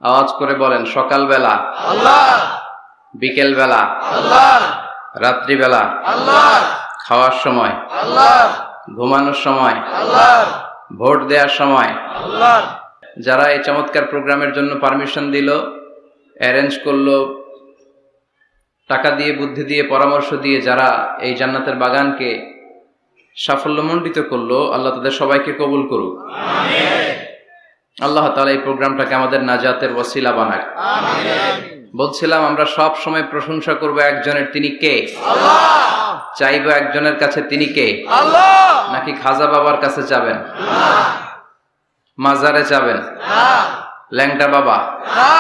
আওয়াজ করে বলেন, সকালবেলা আল্লাহ, বিকেল বেলা আল্লাহ, রাত্রিবেলা আল্লাহ, খাওয়ার সময় আল্লাহ, ঘুমানোর সময় আল্লাহ, ভোট দেওয়ার সময় আল্লাহ। যারা এই চমৎকার প্রোগ্রামের জন্য পারমিশন দিল, অ্যারেঞ্জ করলো, টাকা দিয়ে বুদ্ধি দিয়ে পরামর্শ দিয়ে যারা এই জান্নাতের বাগানকে সাফল্যমণ্ডিত করলো, আল্লাহ তাদের সবাইকে কবুল করুক। আল্লাহ তাআলা এই প্রোগ্রামটাকে আমাদের নাজাতের ওসিলা বানাক। বলছিলাম আমরা সব সময় প্রশংসা করব একজনের, তিনি কে? আল্লাহ, চাইবো একজনের কাছে, তিনি কে? আল্লাহ, নাকি খাজা বাবার কাছে যাবেন, না, মাজারে যাবেন, না, ল্যাংটা বাবা? না।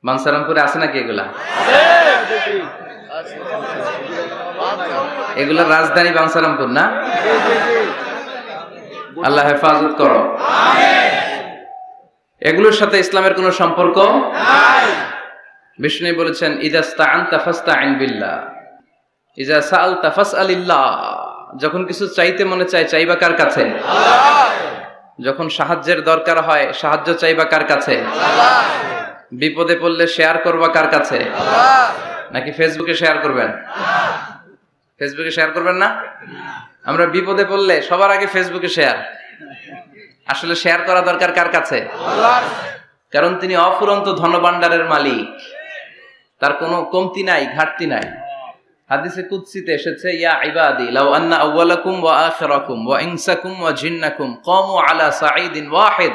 বাঞ্ছারামপুরে আছে নাকি এগুলা? এগুলা রাজধানী বাঞ্ছারামপুর না? আল্লাহ হেফাজত করো। এগুলোর সাথে ইসলামের কোনো সম্পর্ক নাই। বিষ্ণু বলেছেন, ইযা স্তাআনতা ফাসতাইন বিল্লাহ, ইযা সাআলতা ফাসআলিল্লাহ। যখন কিছু চাইতে মনে চায়, চাইবা কার কাছে? আল্লাহ, যখন সাহায্যের দরকার হয়, সাহায্য চাইবা কার কাছে? আল্লাহ, বিপদে পড়লে শেয়ার করবা কার কাছে? আল্লাহ। নাকি ফেসবুকে শেয়ার করবেন? ফেসবুকে শেয়ার করবেন না? আমরা বিপদে পড়লে সবার আগে ফেসবুকে শেয়ার। আসলে শেয়ার করা দরকার কার কাছে? আল্লাহ। কারণ তিনি অফুরন্ত ধনভাণ্ডারের মালিক, তার কোনো কমতি নাই, ঘাটতি নাই। হাদিসে কুদসিতে এসেছে, ইয়া ইবাদি লাউ আন্না আউওয়ালাকুম ওয়া আখিরাকুম ওয়া ইনসাকুম ওয়া জিন্নাকুম কামু আলা সাঈদিন ওয়াহিদ।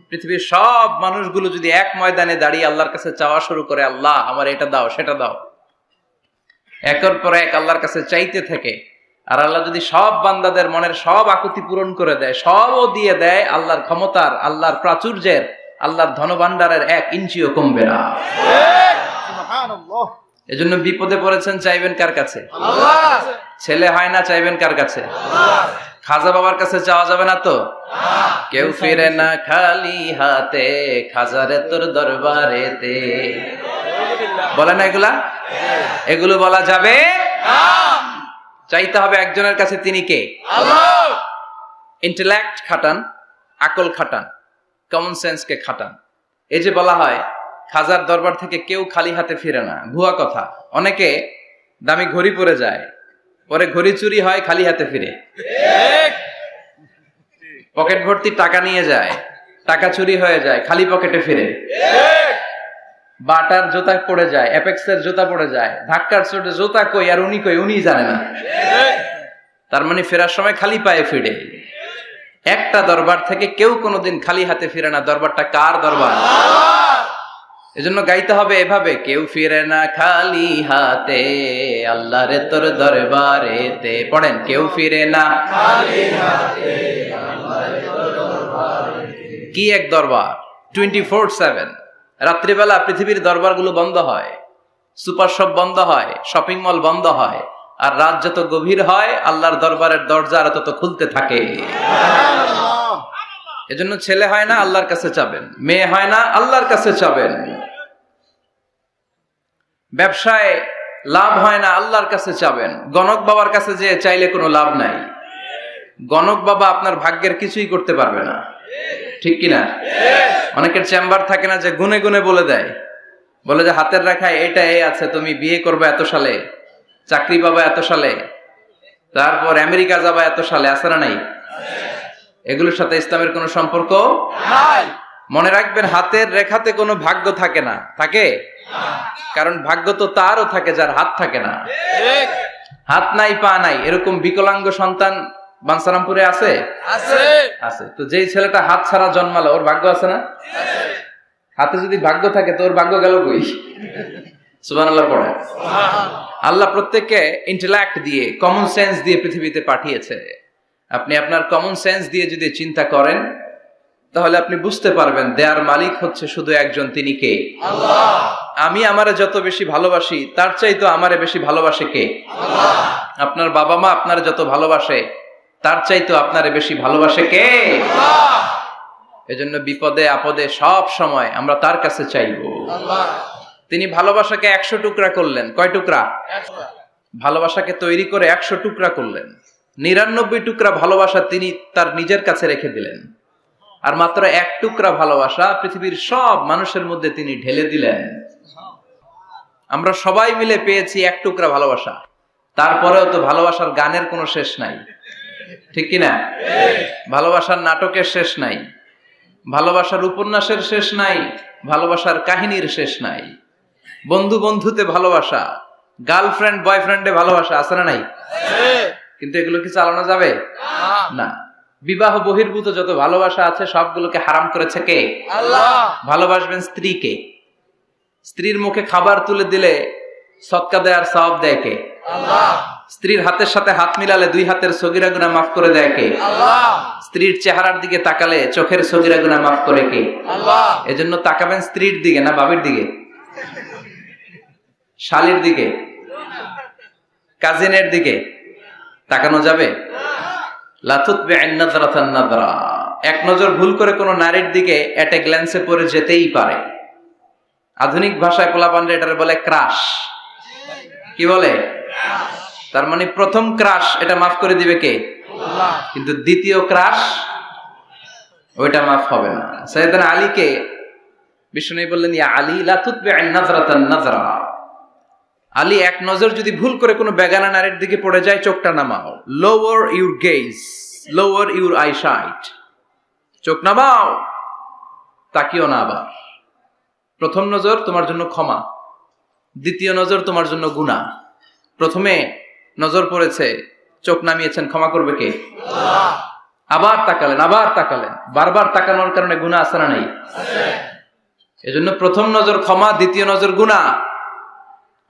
পৃথিবীর সব মানুষগুলো যদি এক ময়দানে দাঁড়িয়ে আল্লাহর কাছে চাওয়া শুরু করে, আল্লাহ আমার এটা দাও সেটা দাও, একের পর এক আল্লাহর কাছে চাইতে থাকে, আর আল্লাহ যদি সব বান্দাদের মনের সব আকুতি পূরণ করে দেয়, সবও দিয়ে দেয়, আল্লাহর ক্ষমতার, আল্লাহর প্রাচুর্যের, আল্লাহর ধনভাণ্ডারের 1 ইঞ্চিও কমবে না। সুবহানাল্লাহ। এজন্য বিপদে পড়েছেন, চাইবেন কার কাছে? আল্লাহ, ছেলে হয় না, চাইবেন কার কাছে? আল্লাহ। খাজা বাবার কাছে চাওয়া যাবে না তো? কেউ ফিরে না খালি হাতে, খাজারে তোর দরবারেতে। বলে না এগুলা? এগুলো বলা যাবে? চাইতে হবে একজনের কাছে, তিনি কে? আল্লাহ। ইন্টেলেক্ট খাটান, আকল খাটান, কমন সেন্সকে খাটান। এই যে বলা হয় খাজার দরবার থেকে কেউ খালি হাতে ফিরে না, ভুয়া কথা। অনেকে দামি ঘড়ি পরে যায়, পরে ঘড়ি চুরি হয়, খালি হাতে ফিরে। পকেট ভর্তি টাকা নিয়ে যায়, টাকা চুরি হয়ে যায়, খালি পকেটে ফিরে। বাটার জুতা পড়ে যায়, অ্যাপেক্সের জুতা পড়ে যায়, ধাক্কার চোটে জুতা কই আর উনি কই, উনি জানে না। তার মানে ফেরার সময় খালি পায়ে ফিরে। একটা দরবার থেকে কেউ কোনোদিন খালি হাতে ফিরে না। দরবারটা কার দরবার? এজন্য গাইতে হবে এভাবে, কেউ ফিরে না খালি হাতে, আল্লাহরে তোর দরবারেতে। পড়েন, কেউ ফিরে না খালি হাতে, আল্লাহরে তোর দরবারেতে। কি এক দরবার! 24/7। রাত্রিবেলা পৃথিবীর দরবারগুলো বন্ধ হয়, সুপার শপ বন্ধ হয়, শপিং মল বন্ধ হয়, আর রাত যত গভীর হয় আল্লাহর দরবারের দরজা আর তত খুলতে থাকে। এজন্য ছেলে হয় না, আল্লাহর কাছে চাবেন। মেয়ে হয় না, আল্লাহর কাছে চাবেন। ব্যবসায় লাভ হয় না, আল্লাহর কাছে চাবেন। গণক বাবার কাছে যে চাইলে কোনো লাভ নাই। গণক বাবা আপনার ভাগ্যের কিছুই করতে পারবে না, ঠিক কিনা? অনেকের চেম্বার থাকে না যে গুনে গুনে বলে দেয়, বলে যে হাতের রেখায় এটা এই আছে, তুমি বিয়ে করবে এত সালে, চাকরি পাবা এত সালে, তারপর আমেরিকা যাবা এত সালে। আছে না নাই? এগুলোর সাথে ইসলামের কোনো সম্পর্ক নাই। মনে রাখবেন, হাতের রেখাতে কোনো ভাগ্য থাকে না। থাকে? কারণ ভাগ্য তো তারও থাকে যার হাত থাকে না। হাত নাই, পা নাই, এরকম বিকলাঙ্গ সন্তান বাঞ্ছারামপুরে আছে? আছে। আছে। তো যেই ছেলেটা হাত ছাড়া জন্মালো, ওর ভাগ্য আছে না? হাতে যদি ভাগ্য থাকে তো ওর ভাগ্য গেল কই? সুবহানাল্লাহ পড়ে। আল্লাহ প্রত্যেককে ইন্টেলেক্ট দিয়ে, কমন সেন্স দিয়ে পৃথিবীতে পাঠিয়েছে। আপনি আপনার কমন সেন্স দিয়ে যদি চিন্তা করেন, তাহলে আপনি বুঝতে পারবেন দেয়ার মালিক হচ্ছে শুধু একজন, তিনি কে? আল্লাহ। আমি আমারে যত বেশি ভালোবাসি, তার চাইতো আমারে বেশি ভালোবাসে কে? আল্লাহ। আপনার বাবা মা আপনার যত ভালোবাসে, তার চাইতো আপনারে বেশি ভালোবাসে কে? আল্লাহ। এজন্য বিপদে আপদে সব সময় আমরা তার কাছে চাইবো। আল্লাহ। তিনি ভালোবাসাকে 100 টুকরা করলেন। কয় টুকরা? ভালোবাসাকে তৈরি করে 100 টুকরা করলেন। 99 টুকরা ভালোবাসা তিনি তার নিজের কাছে রেখে দিলেন। আর মাত্র এক টুকরা ভালোবাসা পৃথিবীর সব মানুষের মধ্যে তিনি ঢেলে দিলেন। আমরা সবাই মিলে পেয়েছি এক টুকরা ভালোবাসা। তারপরেও তো ভালোবাসার গানের কোনো শেষ নাই, ঠিক কিনা? ভালোবাসার নাটকের শেষ নাই, ভালোবাসার উপন্যাসের শেষ নাই, ভালোবাসার কাহিনীর শেষ নাই। বন্ধু বন্ধুতে ভালোবাসা, গার্লফ্রেন্ড বয়ফ্রেন্ডে ভালোবাসা আছে না নাই? কিন্তু এগুলো কি চালানো যাবে না। বিবাহ বহির্ভূত যত ভালোবাসা আছে সবগুলোকে হারাম করেছে কে? আল্লাহ। ভালোবাসবেন স্ত্রীকে। স্ত্রীর মুখে খাবার তুলে দিলে সদকা দেয় আর সওয়াব দেয় কে? আল্লাহ। স্ত্রীর হাতের সাথে হাত মিলালে দুই হাতের সগীরা গুনাহ মাফ করে দেয় কে? আল্লাহ। স্ত্রীর চেহারার দিকে তাকালে চোখের সগীরা গুনাহ মাফ করে কে? আল্লাহ। এজন্য তাকাবেন স্ত্রীর দিকে না বাবির দিকে, শালীর দিকে, কাজিনের দিকে তাকানো যাবে? লা তুতবি'আন নাযরাতান নাযরা। এক নজর ভুল করে কোনো নারীর দিকে এট এ গ্ল্যান্সে পড়ে যেতেই পারে। আধুনিক ভাষায় পোলাপানরা এটারে বলে ক্রাশ। কি বলে? তার মানে প্রথম ক্রাশ এটা মাফ করে দিবে কে? আল্লাহ। কিন্তু দ্বিতীয় ক্রাশ ওইটা মাফ হবে না। সাইয়েদনা আলীকে বিষ্ণু বললেন, ইয়া আলী লা তুতবি'আন নাযরাতান নাযরা। আলী, এক নজর যদি ভুল করে কোনো বেগানা নারীর দিকে পড়ে যায় চোখটা নামাও। Lower your gaze, lower your eyesight. চোখ নামাও, তাকিও না আবার। প্রথম নজর তোমার জন্য ক্ষমা, দ্বিতীয় নজর তোমার জন্য গুনাহ। প্রথমে নজর পড়েছে, চোখ নামিয়েছেন, ক্ষমা করবে কে? আল্লাহ। আবার তাকালেন, আবার তাকালেন। বারবার তাকানোর কারণে গুনাহ আছে না নাই? এজন্য প্রথম নজর ক্ষমা, দ্বিতীয় নজর গুনাহ।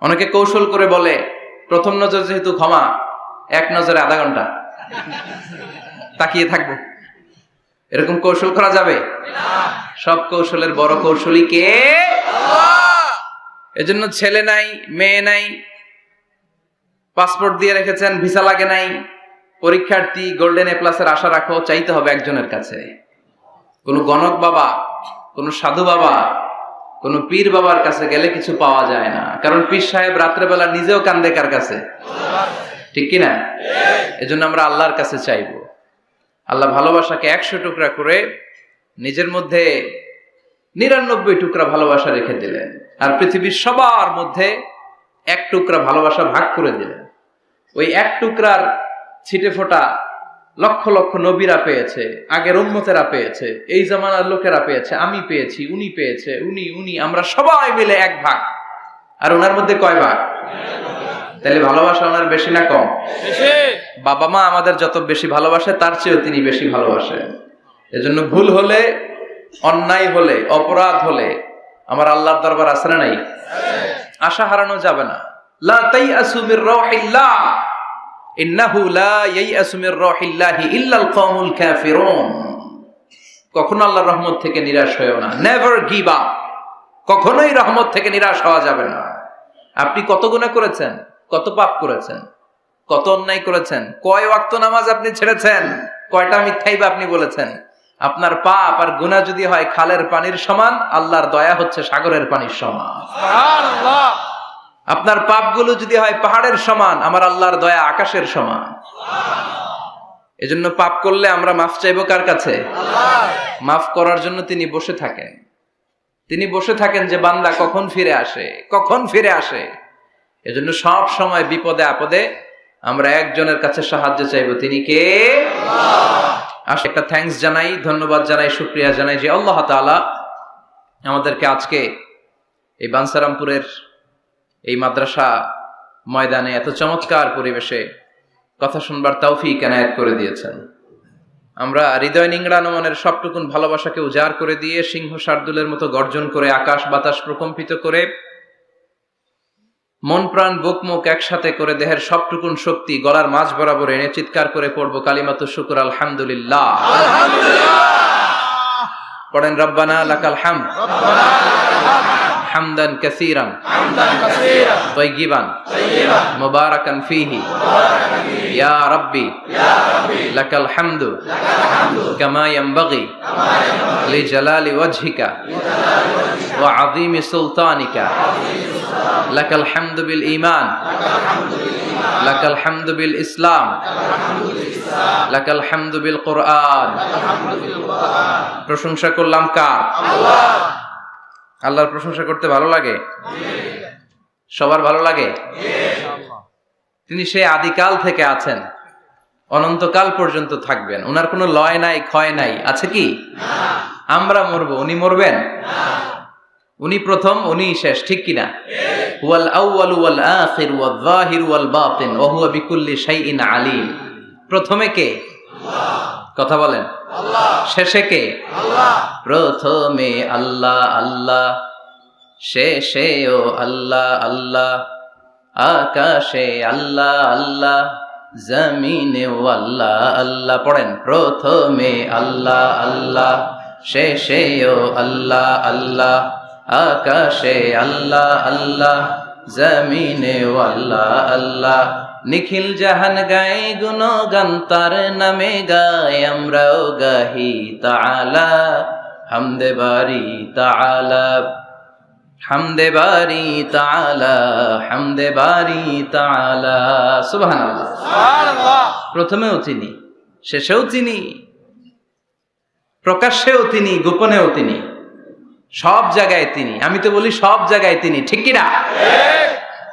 অনেকে কৌশল করে বলে প্রথম নজর যেহেতু ক্ষমা, এক নজরে আধা ঘন্টা তাকিয়ে থাকবো। এরকম কৌশল করা যাবে? সব কৌশলের বড় কৌশলী কে? এজন্য ছেলে নাই, মেয়ে নাই, পাসপোর্ট দিয়ে রেখেছেন, ভিসা লাগে নাই, পরীক্ষার্থী, গোল্ডেন এ প্লাসের আশা রাখো, চাইতে হবে একজনের কাছে। কোন গণক বাবা, কোন সাধু বাবা, কোন পীর বাবার কাছে গেলে কিছু পাওয়া যায় না। কারণ পীর সাহেব রাত্রেবেলা নিজেও কান্দে কার কাছে, ঠিক কিনা? এজন্য আমরা আল্লাহর কাছে চাইবো। আল্লাহ ভালোবাসাকে 100 টুকরা করে নিজের মধ্যে 99 টুকরা ভালোবাসা রেখে দিলেন, আর পৃথিবীর সবার মধ্যে 1 টুকরা ভালোবাসা ভাগ করে দিলেন। ওই 1 টুকরার ছিটে ফোটা লক্ষ লক্ষ নবীরা পেয়েছে, আগের উম্মতেরা পেয়েছে, এই জামানার লোকেরা পেয়েছে, আমি পেয়েছি, উনি পেয়েছে, উনি, আমরা সবাই মিলে 1 ভাগ। আর ওনার মধ্যে কয় ভাগ? তাহলে ভালোবাসা ওনার বেশি না কম? বেশি। বাবা মা আমাদের যত বেশি ভালোবাসে তার চেয়েও তিনি বেশি ভালোবাসেন। এজন্য ভুল হলে, অন্যায় হলে, অপরাধ হলে আমার আল্লাহর দরবার আছে না নাই? আশা হারানো যাবে না। লা তাইয়াসু মির রাহিল্লাহ, ইন্নাহু লা ইয়াইয়াসু মির রাহিল্লাহি ইল্লাল কওমুল কাফিরুন। কখনো আল্লাহর রহমত থেকে নিরাশ হয়ো না। Never give up. কখনোই রহমত থেকে নিরাশ হওয়া যাবে না। আপনি কত গুনাহ করেছেন, কত পাপ করেছেন, কত অন্যায় করেছেন, কয় ওয়াক্ত নামাজ আপনি ছেড়েছেন, কয়টা মিথ্যাই বা আপনি বলেছেন। আপনার পাপ আর গুনাহ যদি হয় খালের পানির সমান, আল্লাহর দয়া হচ্ছে সাগরের পানির সমান। সুবহানাল্লাহ। আপনার পাপগুলো যদি হয় পাহাড়ের সমান, আমার আল্লাহর দয়া আকাশের সমান। এজন্য পাপ করলে আমরা মাফ চাইবো কার কাছে? আল্লাহ। মাফ করার জন্য তিনি বসে থাকেন। তিনি বসে থাকেন যে বান্দা কখন ফিরে আসে, কখন ফিরে আসে। এজন্য সব সময় বিপদে আপদে আমরা একজনের কাছে সাহায্য চাইবো, তিনি কে? আল্লাহ। একটা থ্যাঙ্কস জানাই, ধন্যবাদ জানাই, শুকরিয়া জানাই যে আল্লাহ তাআলা আমাদেরকে আজকে এই বানসারামপুরের এই মাদ্রাসা ময়দানে এত চমৎকার পরিবেশে কথা শুনবার তৌফিক এনায়েত করে দিয়েছেন। আমরা হৃদয় নিংড়ানো মনের সবটুকুন ভালোবাসাকে উজাড় করে দিয়ে সিংহ শার্দুলের মতো গর্জন করে আকাশ বাতাস প্রকম্পিত করে মন প্রাণ বুক মুখ একসাথে করে দেহের সবটুকুন শক্তি গলার মাঝ বরাবর এনে চিৎকার করে পড়বো কালিমাতু শুকর আলহামদুলিল্লাহ। পড়েন রব্বানা লাকাল হামদ, হামদান কাসীরান তাইয়িবান মুবারাকান ফীহি ইয়া রাব্বি লাকাল হামদু কামা ইয়ানবাগি লিজালালি ওয়াজহিকা ওয়া আযীমি সুলতানিকা লাকাল হামদু বিল ঈমান লাকাল হামদু বিল ইসলাম লাকাল হামদু বিল কোরআন। প্রশংসা করলাম কার? আল্লাহর প্রশংসা করতে ভালো লাগে? সবার ভালো লাগে? তিনি সেই আদিকাল থেকে আছেন, অনন্তকাল পর্যন্ত থাকবেন। ওনার কোনো লয় নাই, ক্ষয় নাই, আছে কি? আমরা মরবো, উনি মরবেন? উনি প্রথম, উনি শেষ, ঠিক কিনা? হুয়াল আউয়ালু ওয়াল আখির ওয়াল যাহির ওয়াল বাতিন ওয়া হুয়া বিকুল্লি শাইইন আলিম। প্রথমে কে? কথা বলেন। শেষে কে? প্রথমে আল্লাহ আল্লাহ, শেষেও আল্লাহ আল্লাহ, আকাশে আল্লাহ আল্লাহ, জমিনেও আল্লাহ আল্লাহ। পড়েন, প্রথমে আল্লাহ আল্লাহ, শেষেও আল্লাহ আল্লাহ, আকাশে আল্লাহ আল্লাহ, জমিনেও আল্লাহ আল্লাহ। নিখিল জাহান গায়ে গুণগান, তার নামে গায় আমরাও গাহি তাআলা। হামদে বারি তাআলা, হামদে বারি তাআলা, হামদে বারি তাআলা। সুবহানাল্লাহ। প্রথমেও তিনি, শেষেও তিনি, প্রকাশ্যেও তিনি, গোপনেও তিনি, সব জায়গায় তিনি। আমি তো বলি সব জায়গায় তিনি, ঠিক কিনা?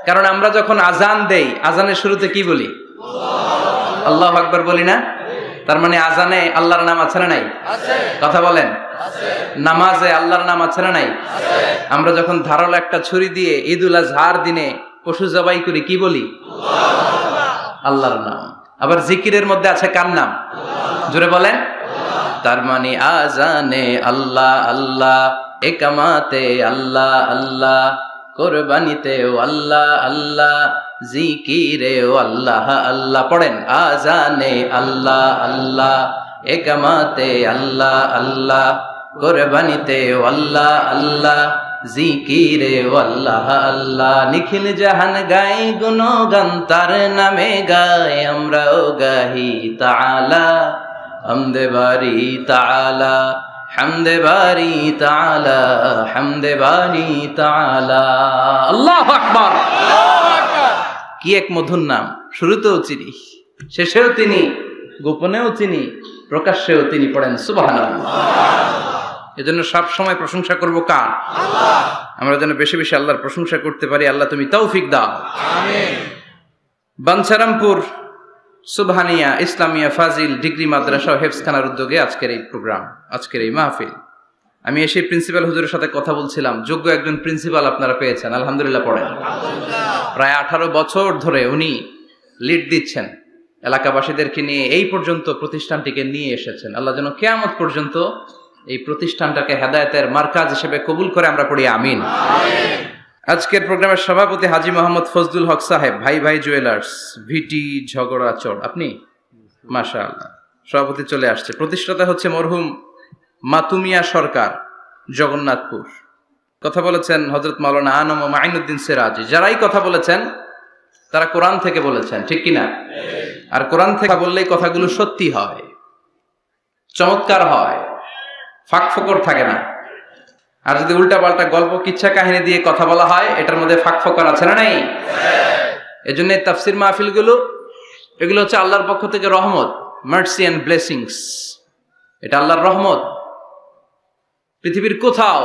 কারণ আমরা যখন আজান দেই, আজানের শুরুতে কি বলি? আল্লাহু আকবার বলি না? তার মানে আজানে আল্লাহর নাম আছে না নাই? কথা বলেন। নামাজে আল্লাহর নাম আছে না নাই? আমরা যখন ধারালো একটা ছুরি দিয়ে ঈদুল আজহার দিনে পশু জবাই করি, কি বলি? আল্লাহর নাম। আবার জিকিরের মধ্যে আছে কার নাম? জোরে বলেন। তার মানে আজানে আল্লাহ আল্লাহ, একামাতে আল্লাহ আল্লাহ, কোরবানিতেও আল্লাহ আল্লাহ, জিকিরেও আল্লাহ আল্লাহ। পড়েন, আজানে আল্লাহ আল্লাহ, একামাতে আল্লাহ আল্লাহ, কোরবানিতেও আল্লাহ আল্লাহ, জিকিরেও আল্লাহ আল্লাহ। নিখিল জাহান গাই গুণগান, তার নামে গায় আমরাও গাহি তাআলা। হামদে বারি তাআলা, হামদে বারি তাআলা, হামদে বারি তাআলা। আল্লাহু আকবার। কি এক মধুর নাম! শুরুতেও চিনি, শেষেও তিনি, গোপনেও তিনি, প্রকাশ্যেও তিনি। পড়েন সুবহানাল্লাহ। এজন্য সব সময় প্রশংসা করব কার? আল্লাহ। আমরা যেন বেশি বেশি আল্লাহর প্রশংসা করতে পারি। আল্লাহ তুমি তৌফিক দাও। আমিন। বাঞ্ছারামপুর সুবহানিয়া ইসলামিয়া ফাজিল ডিগ্রি মাদ্রাসা ও হেফজখানার উদ্যোগে আজকের এই প্রোগ্রাম, আজকের এই মাহফিল। আমি এসে প্রিন্সিপাল হুজুরের সাথে কথা বলছিলাম। যোগ্য একজন প্রিন্সিপাল আপনারা পেয়েছেন, আলহামদুলিল্লাহ। পড়েন। প্রায় 18 বছর ধরে উনি লিড দিচ্ছেন, এলাকাবাসীদেরকে নিয়ে এই পর্যন্ত প্রতিষ্ঠানটিকে নিয়ে এসেছেন। আল্লাহ যেন কিয়ামত পর্যন্ত এই প্রতিষ্ঠানটাকে হেদায়েতের মার্কাজ হিসেবে কবুল করে, আমরা পড়ি আমিন। আজকের প্রোগ্রামের সভাপতি হাজী মোহাম্মদ ফজলুল হক সাহেব, ভাই ভাই জুয়েলার্স, ভিটি ঝগড়াচড়। আপনি? মাশাআল্লাহ, সভাপতি চলে আসছে। প্রতিষ্ঠাতা হচ্ছে মরহুম মাতুমিয়া সরকার, জগন্নাথপুর। কথা বলেছেন হযরত মাওলানা আনম ও মাইনুদ্দিন সিরাজি। যারাই কথা বলেছেন তারা কোরআন থেকে বলেছেন, ঠিক কিনা? আর কোরআন থেকে বললেই কথাগুলো সত্যি হয়, চমৎকার হয়, ফাঁক ফোকর থাকে না। আর যদি উল্টা পাল্টা গল্প, কিচ্ছা কাহিনী দিয়ে কথা বলা হয়, এটার মধ্যে ফাঁক ফোকর আছে না নাই? এজন্য তাফসির মাহফিলগুলো, এগুলো হচ্ছে আল্লাহর পক্ষ থেকে রহমত, মার্সি এন্ড ব্লেসিংস। এটা আল্লাহর রহমত। পৃথিবীর কোথাও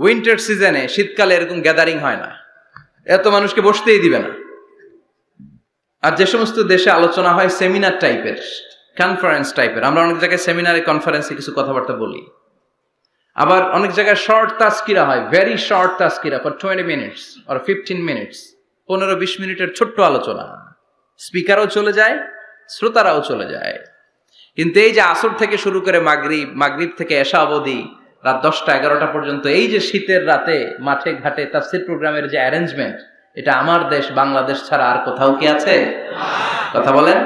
উইন্টার সিজনে, শীতকালে এরকম গ্যাদারিং হয় না, এত মানুষকে বসতেই দিবে না। আর যে সমস্ত দেশে আলোচনা হয় সেমিনার টাইপের, কনফারেন্স টাইপের, আমরা অনেক জায়গায় সেমিনারে, কনফারেন্সে কিছু কথাবার্তা বলি। আবার অনেক জায়গায় শর্ট তাজকিরা হয়, very short Tazkira for 20 minutes or 15 minutes, 15-20 মিনিটের ছোট্ট আলোচনা। স্পিকারও চলে যায়, শ্রোতারাও চলে যায়। কিন্তু এই যে আসর থেকে শুরু করে মাগরিব, মাগরিব থেকে এশা অবধি, রাত 10টা-11টা পর্যন্ত, এই যে শীতের রাতে মাঠে ঘাটে তাফসীর প্রোগ্রামের যে অ্যারেঞ্জমেন্ট, এটা আমার দেশ বাংলাদেশ ছাড়া আর কোথাও কি আছে? কথা বলেন।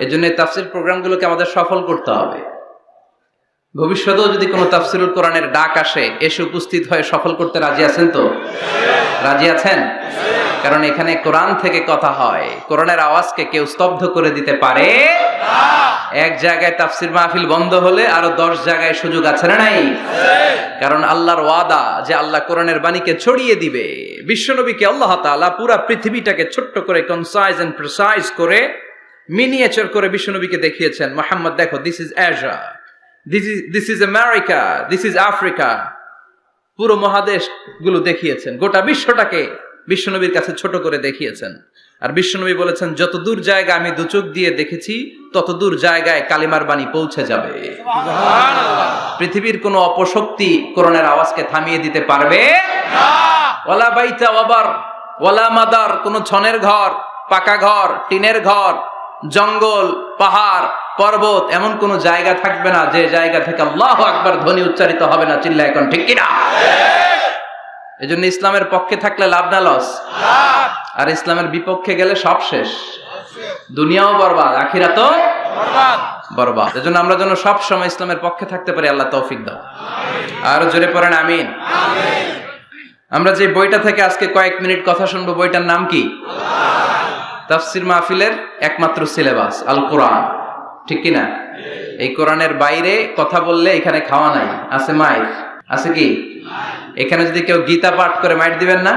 এজন্য তাফসীর প্রোগ্রামগুলোকে আমাদের সফল করতে হবে। ভবিষ্যতেও যদি কোনো তাফসীরুল কোরআনের ডাক আসে, এসে উপস্থিত হয়ে সফল করতে রাজি আছেন তো? রাজি আছেন? কারণ এখানে কোরআন থেকে কথা হয়। কোরআনের আওয়াজকে কেউ স্তব্ধ করে দিতে পারে না। এক জায়গায় তাফসীর মাহফিল বন্ধ হলে আরো 10 জায়গায় সুযোগ আছে না নাই? কারণ আল্লাহর ওয়াদা যে আল্লাহ কোরআনের বাণীকে ছড়িয়ে দিবে। বিশ্বনবীকে আল্লাহ তাআলা পুরা পৃথিবীটাকে ছোট্ট করে, কনসাইজ এন্ড প্রিসাইজ করে মিনিয়েচার করে বিশ্বনবীকে দেখিয়েছেন, মুহাম্মদ দেখো, this is Asia, this is America, this is Africa. পুরো মহাদেশ গুলো দেখিয়েছেন, গোটা বিশ্বটাকে বিশ্বনবীর কাছে ছোট করে দেখিয়েছেন। আর বিশ্বনবী বলেছেন, যত দূর জায়গা আমি দুচোখ দিয়ে দেখেছি তত দূর জায়গায় কালিমার বাণী পৌঁছে যাবে। পৃথিবীর কোনো অপশক্তি কোরআনের আওয়াজকে থামিয়ে দিতে পারবে না। ওয়ালা বাইতা ওয়াবার ওয়ালা মাদার, কোনো ছনের ঘর, পাকা ঘর, টিনের ঘর, জঙ্গল, পাহাড়, পর্বত, এমন কোন জায়গা থাকবে না যে জায়গা থেকে আল্লাহু আকবার ধ্বনি উচ্চারিত হবে না। চিল্লা এখন ঠিক কিনা? এজন্য ইসলামের পক্ষে থাকলে লাভ না লস? আর ইসলামের বিপক্ষে গেলে সব শেষ, দুনিয়াও বরবাদ, আখিরাতও বরবাদ। এজন্য আমরা যেন সব সময় ইসলামের পক্ষে থাকতে পারি, আল্লাহ তৌফিক দাও। আর জোরে পড়েন আমিন। আমরা যে বইটা থেকে আজকে কয়েক মিনিট কথা শুনবো, বইটার নাম কি? তাফসির মাহফিলের একমাত্র সিলেবাস আল কোরআন, ঠিক কিনা? এই কোরআনের বাইরে কথা বললে এখানে খাওয়া নাই, আছে মাইর, আছে কি? এখানে যদি কেউ গীতা পাঠ করে মাইর দিবেন না?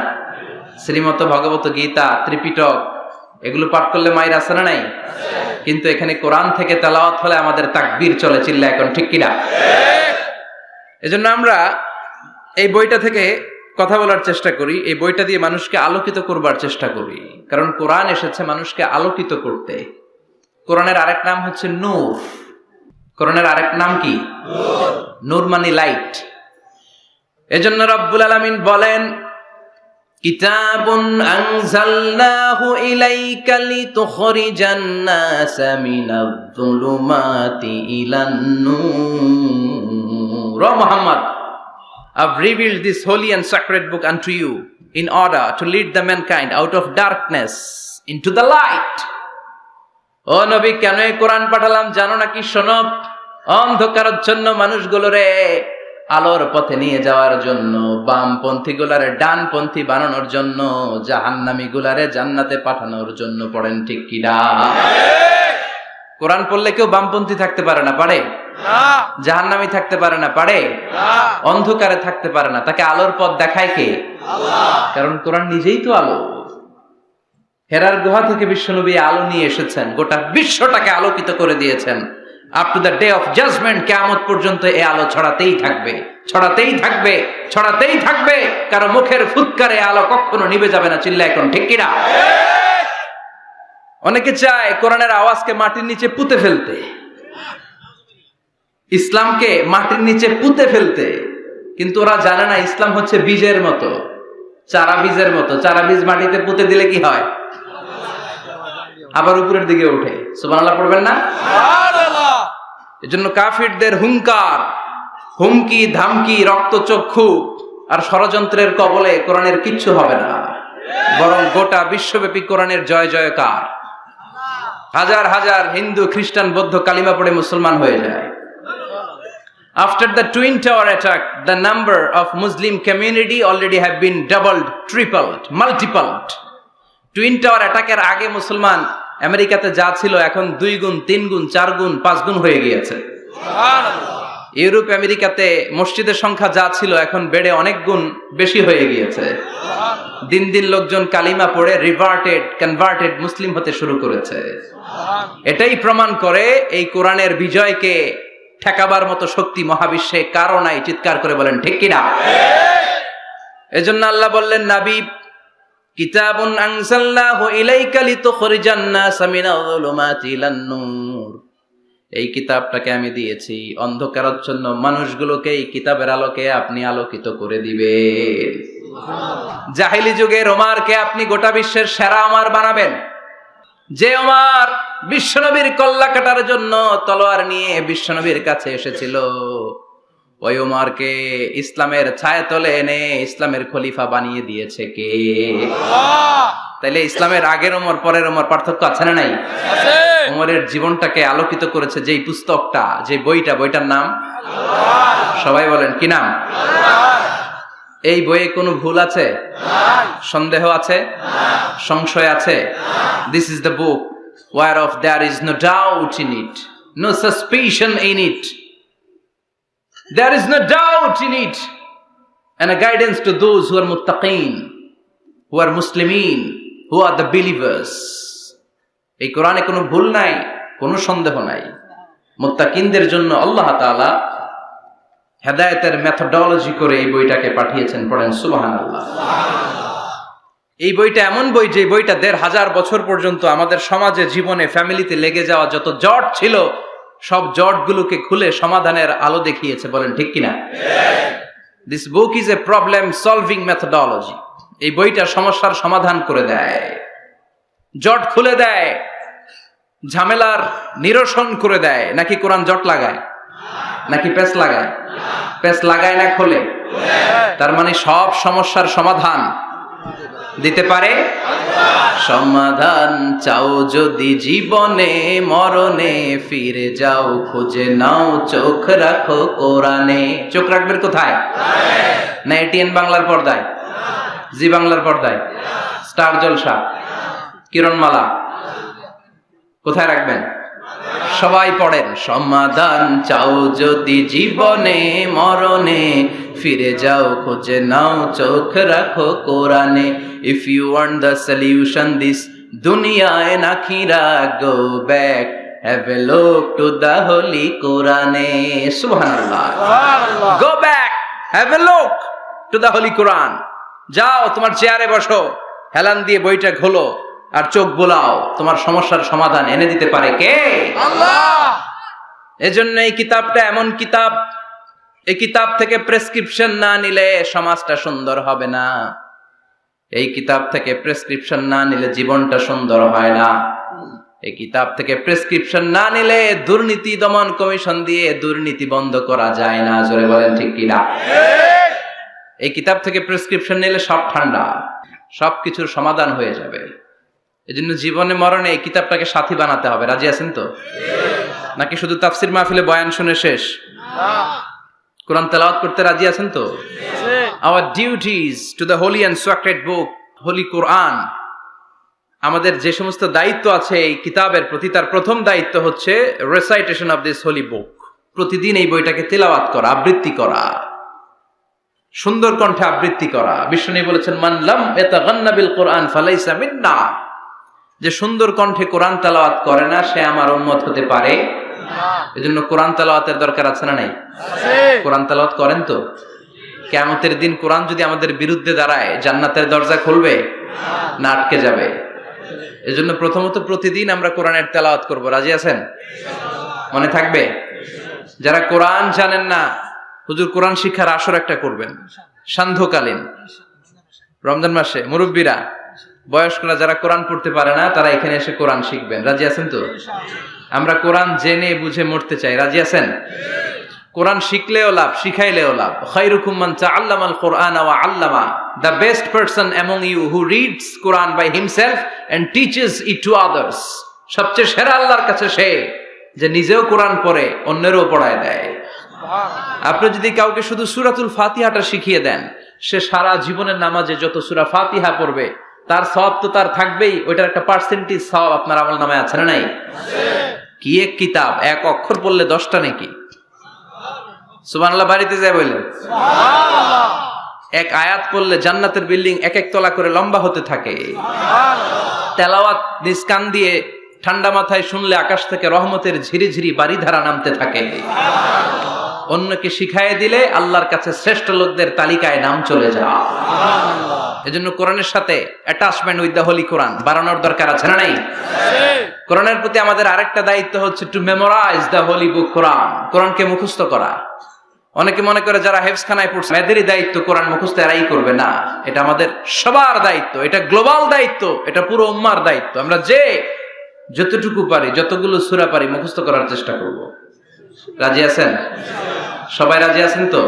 শ্রীমত ভগবত গীতা, ত্রিপিটক, এগুলো পাঠ করলে মাইর আছে না নাই? কিন্তু এখানে কোরআন থেকে তেলাওয়াত হলে আমাদের তাকবীর চলে। চিল্লা এখন ঠিক কিনা? এজন্য আমরা এই বইটা থেকে কথা বলার চেষ্টা করি, এই বইটা দিয়ে মানুষকে আলোকিত করবার চেষ্টা করি, কারণ কোরআন এসেছে মানুষকে আলোকিত করতে। কোরআনের আরেক নাম হচ্ছে নূর। কোরআনের আরেক নাম কি? নূর মানে লাইট। এজন্য রব্বুল আলামিন বলেন, কিতাবুন আনজালনাহু ইলাইকা লিতুখরিজান NASA Minaj যুলুমাতি ইলান Noor. O Muhammad, I've revealed this holy and sacred book unto you in order to lead the mankind out of darkness into the light. ও নবী, কেন এই কোরআন পাঠালাম জানো নাকি? শোনো, অন্ধকারাচ্ছন্ন মানুষগুলোরে আলোর পথে নিয়ে যাওয়ার জন্য, বামপন্থী গুলারে ডানপন্থী বানানোর জন্য, জাহান্নামী গুলারে জান্নাতে পাঠানোর জন্য। পড়েন ঠিক কিনা? কোরআন পড়লে কেউ বামপন্থী থাকতে পারে না, পারে? জাহান্নামী থাকতে পারে না, পারে? অন্ধকারে থাকতে পারে না। তাকে আলোর পথ দেখায় কে? আল্লাহ। কারণ কোরআন নিজেই তো আলো। হেরার গুহা থেকে বিশ্বনবী আলো নিয়ে এসেছেন, গোটা বিশ্বটাকে আলোকিত করে দিয়েছেন। Up to the day of judgement, কিয়ামত পর্যন্ত এই আলো ছড়াতেই থাকবে, ছড়াতেই থাকবে, ছড়াতেই থাকবে। কারো মুখের ফুৎকারে আলো কখনো নিভে যাবে না। চিল্লা এখন ঠিক কিনা? অনেকে চায় কোরআনের আওয়াজকে মাটির নিচে পুঁতে ফেলতে, ইসলামকে মাটির নিচে পুঁতে ফেলতে, কিন্তু ওরা জানে না ইসলাম হচ্ছে বীজের মতো, চারা বীজের মতো। চারা বীজ মাটিতে পুঁতে দিলে কি হয়? আবার উপরের দিকে ওঠে। সুবহানাল্লাহ পড়বেন না? এজন্য কাফিরদের হুঙ্কার, হুমকি, ধামকি, রক্তচক্ষু আর ষড়যন্ত্রের কবলে কোরআনের কিচ্ছু হবে না, বরং গোটা বিশ্বব্যাপী কোরআনের জয় জয়কার। হাজার হাজার হিন্দু, খ্রিস্টান, বৌদ্ধ কালিমা পড়ে মুসলমান হয়ে যায়। After the Twin Tower attack, the number of Muslim community already have been doubled, tripled, multiplied. Twin Tower attack এর আগে মুসলমান আমেরিকাতে যা ছিল এখন 2 গুণ, 3 গুণ, 4 গুণ, 5 গুণ হয়ে গিয়েছে। ইউরোপ আমেরিকাতে মসজিদের সংখ্যা যা ছিল এখন বেড়ে অনেক গুণ বেশি হয়ে গিয়েছে। দিন দিন লোকজন কালিমা পড়ে কনভার্টেড মুসলিম হতে শুরু করেছে। এটাই প্রমাণ করে এই কোরআনের বিজয়কে ঠেকাবার মতো শক্তি মহাবিশ্বে কারো নাই। চিৎকার করে বলেন ঠিক কিনা? এজন্য আল্লাহ বললেন, নবী, কিতাবুন আনজালনাহু ইলাইকা লিতুখরিজান নাসা মিনাজ যুলুমাতি ইলান নূর। এই কিতাবটাকে আমি দিয়েছি অন্ধকারাচ্ছন্ন মানুষগুলোকে এই কিতাবের আলোকে আপনি আলোকিত করে দিবেন। জাহেলি যুগের ওমরকে আপনি গোটা বিশ্বের সেরা ওমর বানাবেন। যে ওমর বিশ্বনবীর কল্লা কাটার জন্য তলোয়ার নিয়ে বিশ্বনবীর কাছে এসেছিল, ওই ওমরকে ইসলামের ছায়াতলে এনে ইসলামের খলিফা বানিয়ে দিয়েছে কে? তাইলে ইসলামের আগের ওমর পরের ওমর পার্থক্য আছে না নাই? ওমরের জীবনটাকে আলোকিত করেছে যেই পুস্তকটা, যে বইটার নাম সবাই বলেন কি নাম? এই বইয়ে কোনো ভুল আছে? সন্দেহ আছে? সংশয় আছে? This is the book whereof there is no doubt in it, no suspicion in it. There is no doubt in it, and a guidance to those who are muttaqeen, who are Muslimin, who are the believers. এই কোরআনে কোনো ভুল নাই, কোনো সন্দেহ নাই। মুত্তাকিনদের জন্য আল্লাহ তাআলা হেদায়েতের মেথোডোলজি করে এই বইটাকে পাঠিয়েছেন। পড়েন সুবহানাল্লাহ। এই বইটা এমন বই, যে বইটা ১৫০০ বছর পর্যন্ত আমাদের সমাজে, জীবনে, ফ্যামিলিতে লেগে যাওয়া যত জট ছিল সব জটগুলোকে খুলে সমাধানের আলো দেখিয়েছে। বলেন ঠিক কিনা? This book is a problem solving methodology. এই বইটা সমস্যার সমাধান করে দেয়, জট খুলে দেয়, ঝামেলার নিরসন করে দেয়। নাকি কোরআন জট লাগায়? নাকি পেঁচ লাগায়? পেঁচ লাগায় না খোলে? তার মানে সব সমস্যার সমাধান দিতে পারে। সমাধান চাও যদি জীবনে, মরণে ফিরে যাও, খুঁজে নাও, চোখ রাখো কোরআনে। চোখ রাখবেন কোথায়? না এটিএন বাংলার পর্দায়, জি বাংলার পর্দায়, স্টার জলসা, কিরণমালা, কোথায় রাখবেন? সবাই পড়েন, সমাধান চাও যদি জীবনে, মরণে ফিরে যাও, খুঁজে নাও, চোখ রাখো কোরআনে। If you want the solution this দুনিয়া এন্ড আখিরা, go back, have a look to the holy কোরআনে। সুবহানাল্লাহ। Go back, have a look to the holy Quran. যাও, তোমার চেয়ারে বসো, হেলান দিয়ে বইটা খোলো, আর চোখ বোলাও। তোমার সমস্যার সমাধান এনে দিতে পারে কে? আল্লাহ। এজন্য এই কিতাবটা এমন কিতাব, এই কিতাব থেকে প্রেসক্রিপশন না নিলে সমাজটা সুন্দর হবে না। এই কিতাব থেকে প্রেসক্রিপশন না নিলে জীবনটা সুন্দর হয় না। এই কিতাব থেকে প্রেসক্রিপশন না নিলে দুর্নীতি দমন কমিশন দিয়ে দুর্নীতি বন্ধ করা যায় না। জোরে বলেন ঠিক কিনা? এই কিতাব থেকে প্রেসক্রিপশন নিলে সব ঠান্ডা, সবকিছুর সমাধান হয়ে যাবে। এজন্য জীবনে মরণে এই কিতাবটাকে সাথী বানাতে হবে। রাজি আছেন তো? নাকি শুধু তাফসির মাহফিলে বয়ান শুনে শেষ? কোরআন তেলাওয়াত করতে রাজি আছেন তো? Our duties to the holy and sacred book, holy Quran. আমাদের যে সমস্ত দায়িত্ব আছে এই কিতাবের প্রতি, তার প্রথম দায়িত্ব হচ্ছে recitation of this holy book. প্রতিদিন এই বইটাকে তেলাওয়াত করা, আবৃত্তি করা, সুন্দর কণ্ঠে আবৃত্তি করা। বিষ্ণু বলেছেন, মান লাম ইয়াতাগান্না বিল কোরআন ফালাইসা মিন্না। যে সুন্দর কণ্ঠে কোরআন তেলাওয়াত করে না, সে আমার উম্মত হতে পারে না। এজন্য কোরআন তেলাওয়াতের দরকার আছে না নাই? কোরআন তেলাওয়াত করেন তো? কিয়ামতের দিন কোরআন যদি আমাদের বিরুদ্ধে দাঁড়ায়, জান্নাতের দরজা খুলবে না আটকে যাবে? এজন্য প্রথমত প্রতিদিন আমরা কোরআনের তেলাওয়াত করব। রাজি আছেন? মনে থাকবে? যারা কোরআন জানেন না, হুজুর কোরআন শিক্ষার আসর একটা করবেন সান্ধ্যকালীন, রমজান মাসে। মুরব্বীরা, বয়স্করা যারা কোরআন পড়তে পারে না, তারা এখানে এসে কোরআন শিখবেন। রাজি আছেন তো? আমরা কোরআন জেনে বুঝে মরতে চাই। রাজি আছেন? কোরআন শিখলেও লাভ, শিখাইলেও লাভ। খায়রুকুম মান তাআল্লামাল কুরআনা ওয়া আল্লামা। The best person among you who reads Quran by himself and teaches it to others. সবচেয়ে সেরা আল্লাহর কাছে সে যে নিজেও কোরআন পড়ে, অন্যেরও পড়ায় দেয়। আপনি যদি কাউকে শুধু সূরাতুল ফাতিহাটা শিখিয়ে দেন, সে সারা জীবনের নামাজে যত সূরা ফাতিহা পড়বে তার সওয়াব তো তার থাকবেই, ওইটার একটা পার্সেন্টেজ সওয়াব আপনার আমলনামায় আছে না নাই? কি এক কিতাব, এক অক্ষর পড়লে 10টা নাকি। সুবহানাল্লাহ। বাড়িতে যায় বললেন সুবহানাল্লাহ। এক আয়াত পড়লে জান্নাতের বিল্ডিং এক এক তলা করে লম্বা হতে থাকে। সুবহানাল্লাহ। তেলাওয়াত নিজ কান দিয়ে ঠান্ডা মাথায় শুনলে আকাশ থেকে রহমতের ঝিরিঝিরি বারিধারা নামতে থাকে। সুবহানাল্লাহ। অন্যকে শিখাইয়ে দিলে আল্লাহর কাছে শ্রেষ্ঠ লোকদের তালিকায় নাম চলে যায়। সুবহানাল্লাহ। এজন্য কোরআনের সাথে অ্যাটাচমেন্ট উইথ দ্য হোলি কোরআন বাড়ানোর দরকার আছে না নাই? কোরআনের প্রতি আমাদের আরেকটা দায়িত্ব হচ্ছে টু মেমোরাইজ দ্য হোলি বুক কোরআন। কোরআনকে মুখস্থ করা। অনেকে মনে করে যারা হেফজখানায় পড়ছে এদেরই দায়িত্ব কোরআন মুখস্থ, এরাই করবে না। এটা আমাদের সবার দায়িত্ব, এটা গ্লোবাল দায়িত্ব, এটা পুরো উম্মার দায়িত্ব। আমরা যে যতটুকু পারি, যতগুলো সূরা পারি মুখস্থ করার চেষ্টা করব। রাজি আছেন? সবাই রাজি আছেন তো?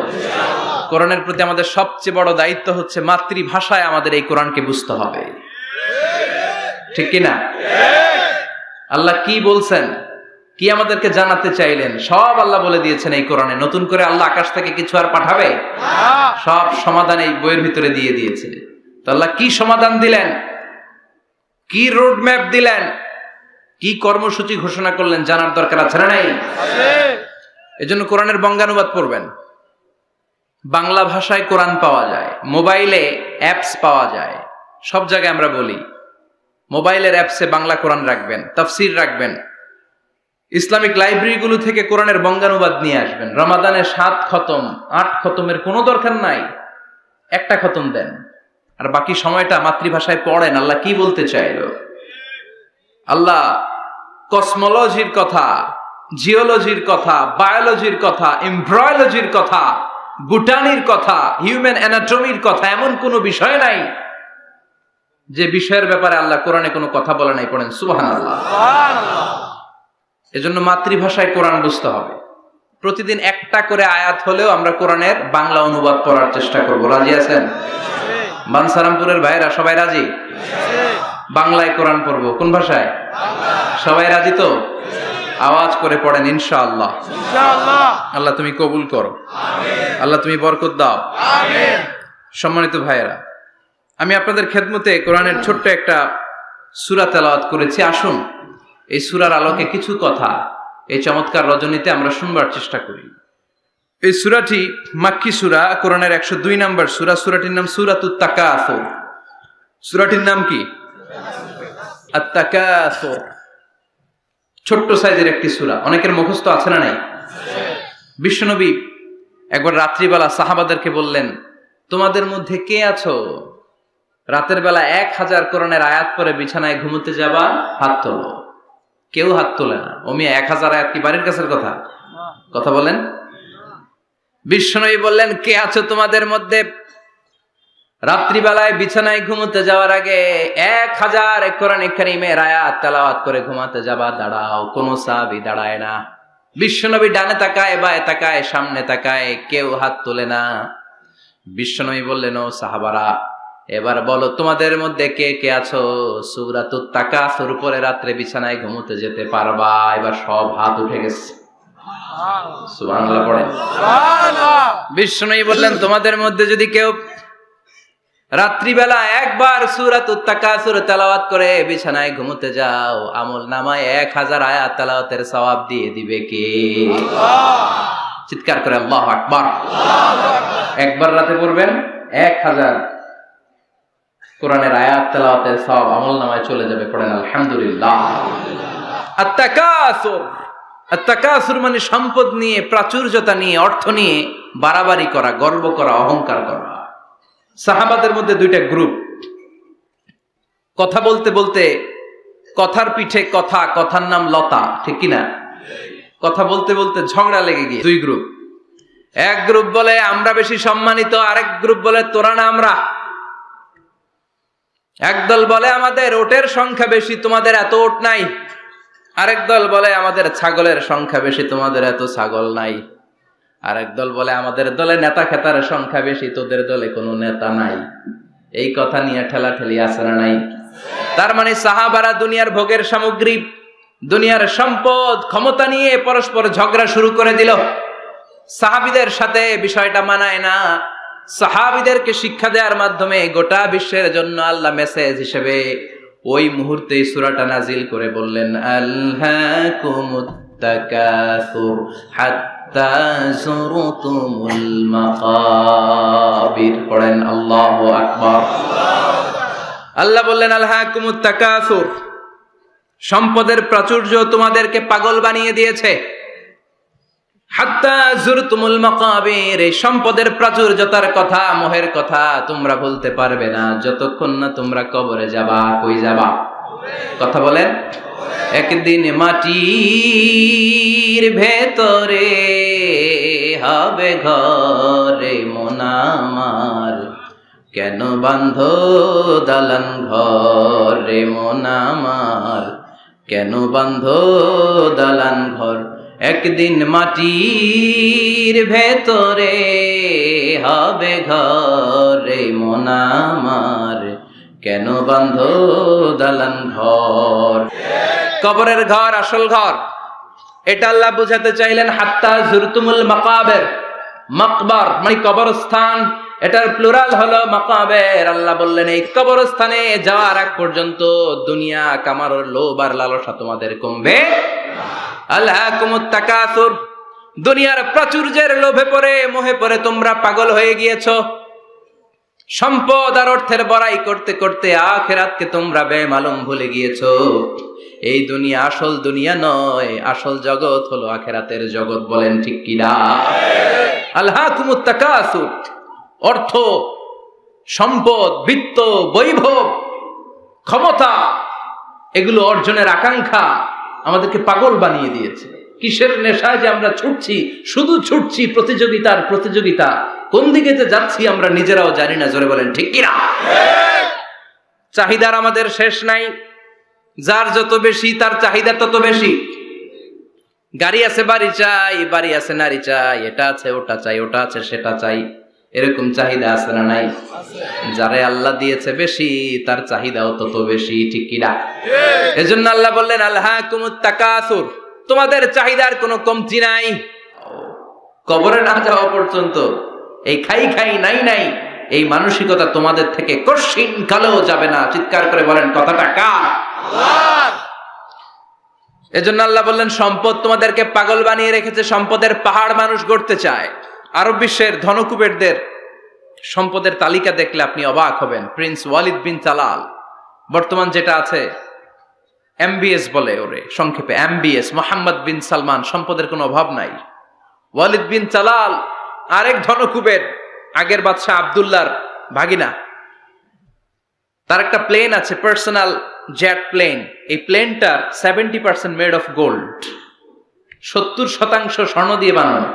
কোরআনের প্রতি আমাদের সবচেয়ে বড় দায়িত্ব হচ্ছে মাতৃভাষায় আমাদের এই কোরআনকে বুঝতে হবে। ঠিক কিনা? আল্লাহ কি বলছেন, কি আমাদেরকে জানাতে চাইলেন, সব আল্লাহ বলে দিয়েছেন এই কোরআনে। নতুন করে আল্লাহ আকাশ থেকে কিছু আর পাঠাবে? সব সমাধান এই বইয়ের ভিতরে দিয়ে দিয়েছে। তো আল্লাহ কি সমাধান দিলেন, কি রোড ম্যাপ দিলেন, কি কর্মসূচি ঘোষণা করলেন, জানার দরকার আছে না নাই? এজন্য কোরআনের বঙ্গানুবাদ পড়বেন। বাংলা ভাষায় কোরআন পাওয়া যায়, মোবাইলে অ্যাপস পাওয়া যায়, সব জায়গায় আমরা বলি মোবাইলের অ্যাপসে বাংলা কোরআন রাখবেন, তাফসির রাখবেন, ইসলামিক লাইব্রেরিগুলো থেকে কোরআনের বঙ্গানুবাদ নিয়ে আসবেন। রমাদানে 7 খতম 8 খতমের কোনো দরকার নাই, একটা খতম দেন, আর বাকি সময়টা মাতৃভাষায় পড়েন। আল্লাহ কি বলতে চাইলো? আল্লাহ কসমোলজির কথা, জিওলজির কথা, বায়োলজির কথা, এমব্রয়োলজির কথা, বুটানির কথা, হিউম্যান অ্যানাটমির কথা, এমন কোনো বিষয় নাই যে বিষয়ের ব্যাপারে আল্লাহ কোরআনে কোনো কথা বলে নাই। পড়েন সুবহানাল্লাহ। এজন্য মাতৃভাষায় কোরআন বুঝতে হবে। প্রতিদিন একটা করে আয়াত হলেও আমরা কোরআনের বাংলা অনুবাদ পড়ার চেষ্টা করব। রাজি আছেন? বানসারামপুরের ভাইরা সবাই রাজি? বাংলায় কোরআন পড়বো। কোন ভাষায়? সবাই রাজি তো? আওয়াজ করে পড়েন ইনশাআল্লাহ। আল্লাহ তুমি কবুল করো, আল্লাহ তুমি বরকত দাও। সম্মানিত ভাইয়েরা, আমি আপনাদের খেদমতে কোরআনের ছোট্ট একটা সূরা তেলাওয়াত করেছি। আসুন এই সূরার আলোকে কিছু কথা এই চমৎকার রজনীতে আমরা শুনবার চেষ্টা করি। এই সূরাটি মাক্কি সূরা, কোরআনের 102 নম্বর সূরা। সূরাটির নাম সূরাতুত তাকাসুর। সূরাটির নাম কি? আত-তাকাসুর। ছোট্ট সাইজের একটি সূরা, অনেকের মুখস্থ আছে না নাই? বিশ্বনবী একবার রাত্রিবেলা সাহাবাদেরকে বললেন, তোমাদের মধ্যে কে আছো রাতের বেলা 1000 কোরআনের আয়াত পরে বিছানায় ঘুমোতে যাবা? হাত তোলো। কেউ হাত তোলে না। ওমি 1000 আয়াত কি বাড়ির কাছের কথা? কথা বলেন। বিশ্বনবী বললেন, কে আছো তোমাদের মধ্যে রাত্রিবেলায় বিছানায় ঘুমোতে যাওয়ার আগে 1000 কোরআন কারীমের আয়াত তেলাওয়াত করে ঘুমাতে যাবা? দাঁড়াও। কোন সাহাবী দাঁড়ায় না। বিশ্বনবী ডানে তাকায়, বায়ে তাকায়, সামনে তাকায়, কেউ হাত তোলে না। বিশ্বনবী বললেন, ও সাহাবারা, এবার বলো তোমাদের মধ্যে কে কে আছো সূরাতুত তাকাসুর পরে রাত্রে বিছানায় ঘুমোতে যেতে পারবা? এবার সব হাত উঠে গেছে। সুবহানাল্লাহ পড়েন। বিশ্বনবী বললেন, তোমাদের মধ্যে যদি কেউ রাত্রিবেলা একবার সূরাতুত তাকাসুর তেলাওয়াত করে বিছানায় ঘুমোতে যাও, আমল নামায় 1000 আয়াত তেলাওয়াতের সওয়াব দিয়ে দিবে কে? চিৎকার করে আল্লাহু আকবার। একবার রাতে পড়বেন, 1000 কোরআনের আয়াত তেলাওয়াতের সওয়াব আমল নামায় চলে যাবে। পড়েন আলহামদুলিল্লাহ। আত-তাকাসুর, আত-তাকাসুর মানে সম্পদ নিয়ে, প্রাচুর্যতা নিয়ে, অর্থ নিয়ে বাড়াবাড়ি করা, গর্ব করা, অহংকার করা। সাহাবাদের মধ্যে 2টা গ্রুপ। কথা বলতে বলতে কথার পিঠে কথা, কথার নাম লতা, ঠিক কিনা? কথা বলতে বলতে ঝগড়া লেগে গিয়ে 2 গ্রুপ। এক গ্রুপ বলে আমরা বেশি সম্মানিত, আরেক গ্রুপ বলে তোরা না আমরা। একদল বলে আমাদের ওটের সংখ্যা বেশি, তোমাদের এত ওট নাই। আরেক দল বলে আমাদের ছাগলের সংখ্যা বেশি, তোমাদের এত ছাগল নাই। আরেক দল বলে আমাদের দলে নেতা খেতার সংখ্যা বেশি, তোদের দলে কোনো নেতা নাই। এই কথা নিয়ে ঠেলাঠেলি আছে না নাই? তার মানে সাহাবারা দুনিয়ার ভোগের সামগ্রী, দুনিয়ার সম্পদ, ক্ষমতা নিয়ে পরস্পর ঝগড়া শুরু করে দিল। সাহাবীদের সাথে বিষয়টা মানায় না। সাহাবীদেরকে শিক্ষা দেওয়ার মাধ্যমে গোটা বিশ্বের জন্য আল্লাহ মেসেজ হিসেবে ওই মুহূর্তে সূরাটা নাজিল করে বললেন, আলহাকুমুত তাকাসুর হাত্তা যুরতুমুল মাকাবির। পড়েন আল্লাহু আকবার। আল্লাহ বললেন, আলহাকুমুত তাকাসুর, সম্পদের প্রাচুর্য তোমাদেরকে পাগল বানিয়ে দিয়েছে। হাত্তা যুরতুমুল মাকাবির, এই সম্পদের প্রাচুর্যতার কথা, মোহের কথা তোমরা বলতে পারবে না যতক্ষণ না তোমরা কবরে যাবা। কই যাবা? কথা বলেন। একদিন মাটির ভেতরে হবে ঘরে মন আমার, কেন বাঁধো দালান ঘরে মন আমার, কেন বাঁধো দালান ঘর। একদিন মাটির ভেতরে হবে ঘরে মন আমার, কেন বাঁধো দালান ঘর। কবরের ঘর আসল ঘর, এটা আল্লাহ বুঝাতে চাইলেন। হাত্তা যুরতুমুল মাকাবির, মাকবার মানে কবরস্থান, এটার প্লুরাল হলো মাকাবের। আল্লাহ বললেন এই কবরস্থানে যাওয়ার আগ পর্যন্ত দুনিয়া কামার লোভ আর লালসা তোমাদের কমবে। আলহাকুমুত তাকাসুর, দুনিয়ার প্রাচুর্যের লোভে পড়ে, মোহে পড়ে তোমরা পাগল হয়ে গিয়েছো। সম্পদ আর অর্থের বড়াই করতে করতে আখিরাতকে তোমরা বেমালুম ভুলে গিয়েছো। এই দুনিয়া আসল দুনিয়া নয়, আসল জগৎ হলো আখিরাতের জগৎ। বলেন ঠিক কিনা? আলহাকুমুত তাকাসুর, অর্থ, সম্পদ, বিত্ত, বৈভব, ক্ষমতা, এগুলো অর্জনের আকাঙ্ক্ষা আমাদেরকে পাগল বানিয়ে দিয়েছে। কিসের নেশায় যে আমরা ছুটছি, শুধু ছুটছি প্রতিযোগিতার প্রতিযোগিতা। কোন দিকে যে যাচ্ছি আমরা নিজেরাও জানি না। জোরে বলেন ঠিক কিনা? চাহিদার আমাদের শেষ নাই। যার যত বেশি তার চাহিদা তত বেশি। গাড়ি আছে বাড়ি চাই, বাড়ি আছে নারী চাই, এটা আছে ওটা চাই, ওটা আছে সেটা চাই, এরকম চাহিদা আছে না নাই? যারে আল্লাহ দিয়েছে বেশি তার চাহিদাও তত বেশি। ঠিক কিনা? এজন্য আল্লাহ বললেন আলহাকুমুত তাকাসুর, তোমাদের চাহিদার কোনো কমতি নাই। কবরে না যাওয়া পর্যন্ত এই খাই খাই নাই নাই এই মানসিকতা তোমাদের থেকে কশিন কালেও যাবে না। চিৎকার করে বলেন কথাটা কার? আল্লাহর। এজন্য আল্লাহ বললেন সম্পদ তোমাদেরকে পাগল বানিয়ে রেখেছে। সম্পদের পাহাড় মানুষ গড়তে চায়। আরব বিশ্বের ধনকুবেরদের সম্পদের তালিকা দেখলে আপনি অবাক হবেন। প্রিন্স ওয়ালিদ বিন তালাল, বর্তমান যেটা আছে এমবিএস বলে ওরে সংক্ষেপে, এমবিএস, মোহাম্মদ বিন সালমান, সম্পদের কোনো অভাব নাই। ওয়ালিদ বিন তালাল আরেক ধনকুবের, আগের বাদশাহ আব্দুল্লাহর ভাগিনা। তার একটা প্লেন আছে, পার্সোনাল জেট প্লেন। এই প্লেনটার 70% মেড অফ গোল্ড, 70% স্বর্ণ দিয়ে বানানো।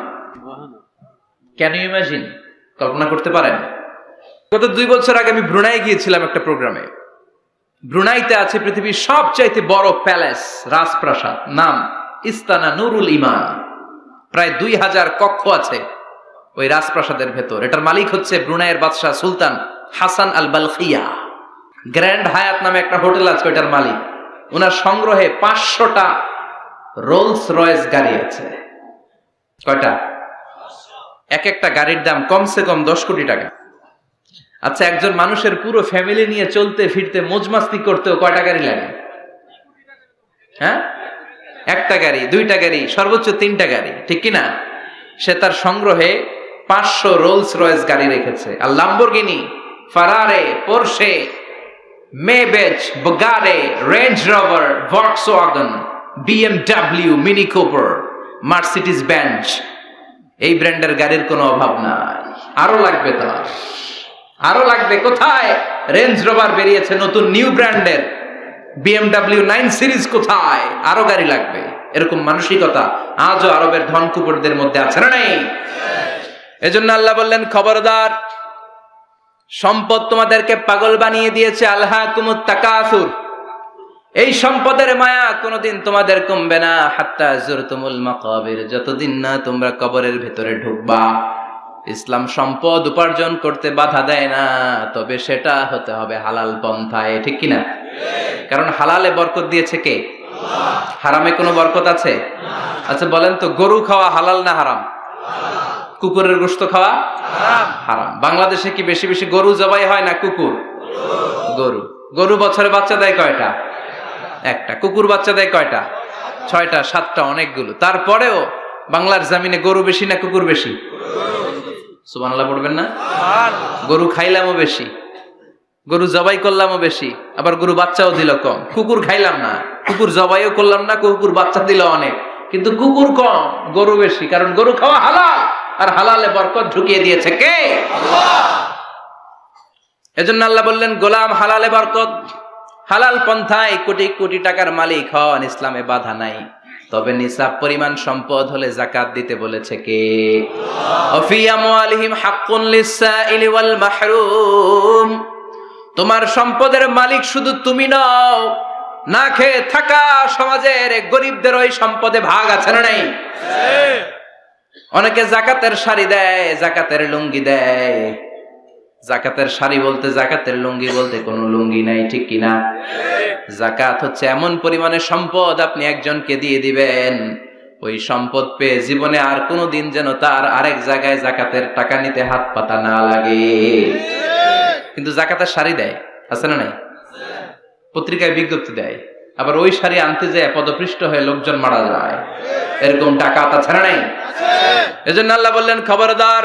Can you imagine? কল্পনা করতে পারেন? গত 2 বছর আগে আমি ব্রুনাই গিয়েছিলাম একটা প্রোগ্রামে। ব্রুনাইতে আছে পৃথিবীর সবচাইতে বড় প্যালেস, রাজপ্রাসাদ, নাম ইস্তানা নুরুল ইমান। প্রায় 2000 কক্ষ আছে ওই রাজপ্রাসাদের ভেতর। এটার মালিক হচ্ছে ব্রুনাইয়ের বাদশাহ সুলতান হাসান আল বালখিয়া। গ্র্যান্ড হায়াত নামে একটা হোটেল আছে, ওইটার মালিক। ওনার সংগ্রহে 500টা রোলস রয়েস গাড়ি আছে। কয়টা? এক একটা গাড়ির দাম কমসে কম 10 কোটি টাকা। আচ্ছা, একজন মানুষের পুরো ফ্যামিলি নিয়ে চলতে ফিরতে মজমাস্তি করতেও কয়টা গাড়ি লাগে? হ্যাঁ, একটা গাড়ি, 2টা গাড়ি, সর্বোচ্চ 3টা গাড়ি। ঠিক কিনা? সে তার সংগ্রহে 500 রোলস রয়েস গাড়ি রেখেছে। আর Lamborghini, Ferrari, Porsche, Maybach, Bugatti, Range Rover, Volkswagen, BMW, Mini Cooper, Mercedes Benz, এই ব্র্যান্ডের গাড়ির কোনো অভাব নাই। আরো লাগবে তার, আরো লাগবে। কোথায়? রেঞ্জ রোভার বেরিয়েছে নতুন নিউ ব্র্যান্ডের, বিএমডব্লিউ 9 সিরিজ কোথায়? আরো গাড়ি লাগবে। এরকম মানসিকতা আজও আরবের ধনকুবেরদের মধ্যে আছে না নেই? এজন্য আল্লাহ বললেন খবরদার, সম্পদ তোমাদেরকে পাগল বানিয়ে দিয়েছে। আলহাকুমুত তাকাসুর, এই সম্পদের মায়া কোনোদিন তোমাদের কমবে না। হাত্তা যুরতুমুল মাকাবির, যতদিন না তোমরা কবরের ভিতরে ঢুকবা। ইসলাম সম্পদ উপার্জন করতে বাধা দেয় না, তবে সেটা হতে হবে হালাল পন্থায়। ঠিক কিনা? কারণ হালালে বরকত দিয়েছে কে? হারামে কোনো বরকত আছে? আচ্ছা বলেন তো, গরু খাওয়া হালাল না হারাম? কুকুরের গোশত খাওয়া হারাম। বাংলাদেশে কি বেশি বেশি গরু জবাই হয় না কুকুর? গরু। গরু বছরে বাচ্চা দেয় কয়টা? একটা। কুকুর বাচ্চা দেয় কয়টা? 6টা, 7টা, অনেকগুলো। তারপরেও বাংলার জমিনে গরু বেশি না কুকুর বেশি? সুবহানাল্লাহ পড়বেন না? গরু খাইলামও বেশি, গরু জবাই করলামও বেশি, আবার গরু বাচ্চাও দিল কম। কুকুর খাইলাম না, কুকুর জবাইও করলাম না, কুকুর বাচ্চা দিল অনেক, কিন্তু কুকুর কম, গরু বেশি। কারণ গরু খাওয়া হালাল, আর হালালে বরকত ঢুকিয়ে দিয়েছে কে? আল্লাহ। এজন্য আল্লাহ বললেন গোলাম, হালালে বরকত, হালাল পন্থায় কোটি কোটি টাকার মালিক হন, ইসলামে বাধা নাই। তবে নিসাব পরিমাণ সম্পদ হলে যাকাত দিতে বলেছে কে? ওয়াফি আমওয়ালিহিম হাক্কুন লিসসাইলি ওয়াল মাহরুম। তোমার সম্পদের মালিক শুধু তুমি নও, না খেয়ে থাকা সমাজের গরিবদের ওই সম্পদে ভাগ আছে না নাই? অনেকে জাকাতের শাড়ি দেয়, জাকাতের লুঙ্গি দেয়। জাকাতের শাড়ি বলতে, জাকাতের লুঙ্গি বলতে কোনো লুঙ্গি নাই। ঠিক কিনা? জাকাত হচ্ছে এমন পরিমাণে সম্পদ আপনি একজনকে দিয়ে দিবেন, ওই সম্পদ পেয়ে জীবনে আর কোনো দিন যেন তার আরেক জায়গায় জাকাতের টাকা নিতে হাত পাতা না লাগে। কিন্তু জাকাতের শাড়ি দেয়, আছে না নাই? পত্রিকায় বিজ্ঞপ্তি দেয়, আবার ওই শাড়ি আনতে যায় পদপৃষ্ট হয়ে লোকজন মারা যায়। এরকম টাকা আছে না নাই? এজন্য আল্লাহ বললেন খবরদার,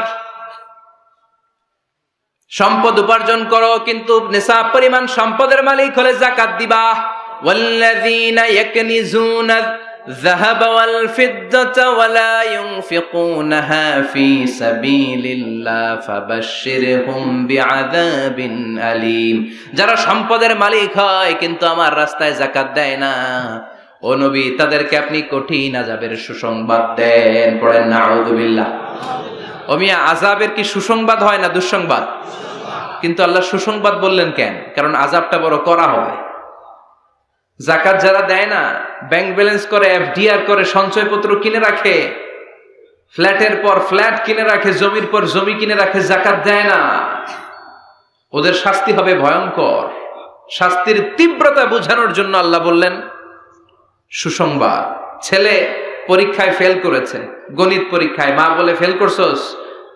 সম্পদ উপার্জন করো, কিন্তু নিসাব পরিমাণ সম্পদের মালিক হলে যাকাত দিবা। ওয়াল্লাযীনা ইয়াকনিজুনা الذهب والفضة ولا ينفقونها في سبيل الله فبشرهم بعذاب أليم। যারা সম্পদের মালিক হয় কিন্তু আমার রাস্তায় যাকাত দেয় না, ও নবী তাদেরকে আপনি কঠিন আযাবের সুসংবাদ দেন। পড়েন নাউযুবিল্লাহ। ও মিয়া, আযাবের কি সুসংবাদ হয় না দুঃসংবাদ? কিন্তু আল্লাহ সুসংবাদ বললেন কেন? কারণ আযাবটা বড় করা হবে। যাকাত যারা দেয় না, ব্যাংক ব্যালেন্স করে, এফডিআর করে, সঞ্চয়পত্র কিনে রাখে, ফ্ল্যাটের পর ফ্ল্যাট কিনে রাখে, জমির পর জমি কিনে রাখে, যাকাত দেয় না, ওদের শাস্তি হবে ভয়ঙ্কর। শাস্তির তীব্রতা বোঝানোর জন্য আল্লাহ বললেন সুসংবাদ। ছেলে পরীক্ষায় ফেল করেছে, গণিত পরীক্ষায়, মা বলে ফেল করছস,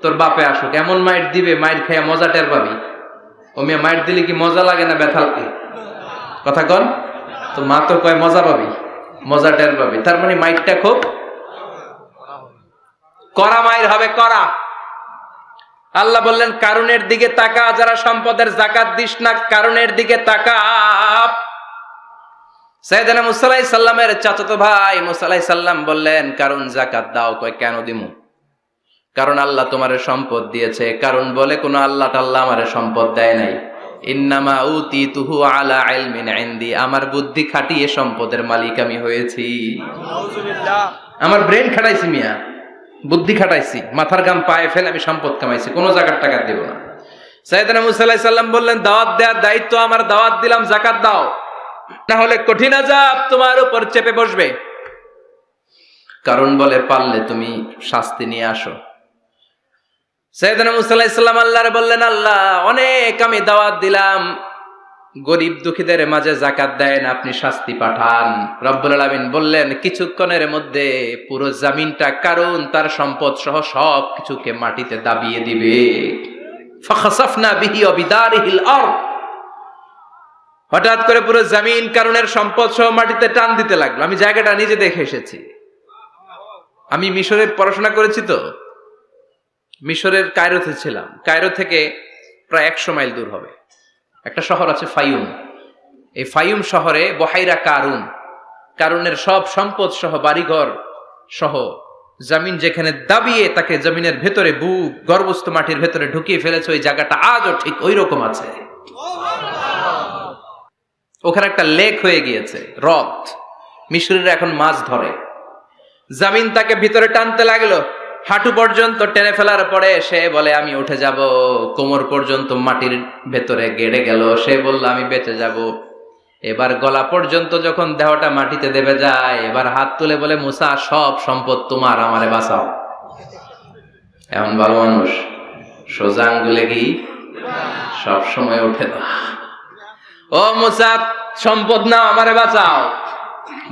তোর বাপে আসুক, এমন মাইট দিবে, মাইট খাইয়া মজা টের পাবি। ও মিয়া, মাইট দিলে কি মজা লাগে না ব্যথা লাগে? কথা কন তো। মা তো কয় মজা পাবি, মজা টের পাবি। তার মানে মাইটটা খুব কড়া মাইর হবে, কড়া। আল্লাহ বললেন কারুনের দিকে তাকা, যারা সম্পদের যাকাত দিস না, কারুনের দিকে তাকা। সাইয়েদনা মুসা আলাইহিস সালামের চাচাতো ভাই মুসা আলাইহিস সালাম বললেন কারুন যাকাত দাও। কয় কেন দিমু? কারণ আল্লাহ তোমারে সম্পদ দিয়েছে। কারণ বলে কোন আল্লাহ টাল্লাহ আমারে সম্পদ দেয় নাই। ইন্নামা উতিতুহু আলা ইলমিন ইনদি, আমার বুদ্ধি খাটিয়ে সম্পদের মালিক আমি হয়েছি। নাউযুবিল্লাহ। আমার ব্রেন খাটাইছি মিয়া, বুদ্ধি খাটাইছি, মাথার গাম পায়ে ফেলে আমি সম্পদ কামাইছি, কোনো জাকাত টাকা দেব না। সাইয়েদনা মুসা আলাইহিস সালাম বললেন দাওয়াত দেওয়ার দায়িত্ব আমার, দাওয়াত দিলাম, যাকাত দাও, না হলে কঠিন আযাব তোমার উপর চেপে বসবে। কারণ বলে পারলে তুমি শাস্তি নিয়ে আসো। সাইয়েদনা মুসা আলাইহিস সালাম আল্লাহরে বললেন আল্লাহ, অনেক আমি দাওয়াত দিলাম, গরিব দুঃখীদের মাঝে যাকাত দেন, আপনি শাস্তি পাঠান। রব্বুল আলামিন বললেন কিছুক্ষণের মধ্যে পুরো জমিনটা কারণ তার সম্পদ সহ সব কিছুকে মাটিতে দাবিয়ে দিবে। ফাখাসাফনা বিহি ওয়া বিদারিহিল আরদ, হঠাৎ করে পুরো জমিন কারণের সম্পদ সহ মাটিতে টান দিতে লাগলো। আমি জায়গাটা নিজে দেখে এসেছি। আমি মিশরে পড়াশোনা করেছি তো, মিশরের কায়রোতে ছিলাম। কায়রো থেকে প্রায় 100 মাইল দূর হবে একটা শহর আছে ফাইউম। এই ফাইউম শহরে বহাইরা কারুন, কারুনের সব সম্পদ সহ বাড়িঘর সহ জমিন যেখানে দাবিয়ে তাকে জমিনের ভেতরে বুক গর্ভস্থ মাটির ভেতরে ঢুকিয়ে ফেলেছে, ওই জায়গাটা আজও ঠিক ওই রকম আছে। ওখানে একটা লেক হয়ে গিয়েছে, হ্রদ। মিশরীরা এখন মাছ ধরে। জমিন তাকে ভিতরে টানতে লাগলো, হাঁটু পর্যন্ত টেনে ফেলার পরে সে বলে আমি উঠে যাব। কোমর পর্যন্ত মাটির ভেতরে গেড়ে গেল, সে বলল আমি বেঁচে যাব। এবার গলা পর্যন্ত যখন দেহটা মাটিতে দেবে যায়, এবার হাত তুলে বলে মুসা সব সম্পদ তোমার, আমারে বাঁচাও। এমন ভালো মানুষ, সোজা আঙ্গুলে কি সব সময় উঠে না। ও মুসা সম্পদ নাও, আমারে বাঁচাও,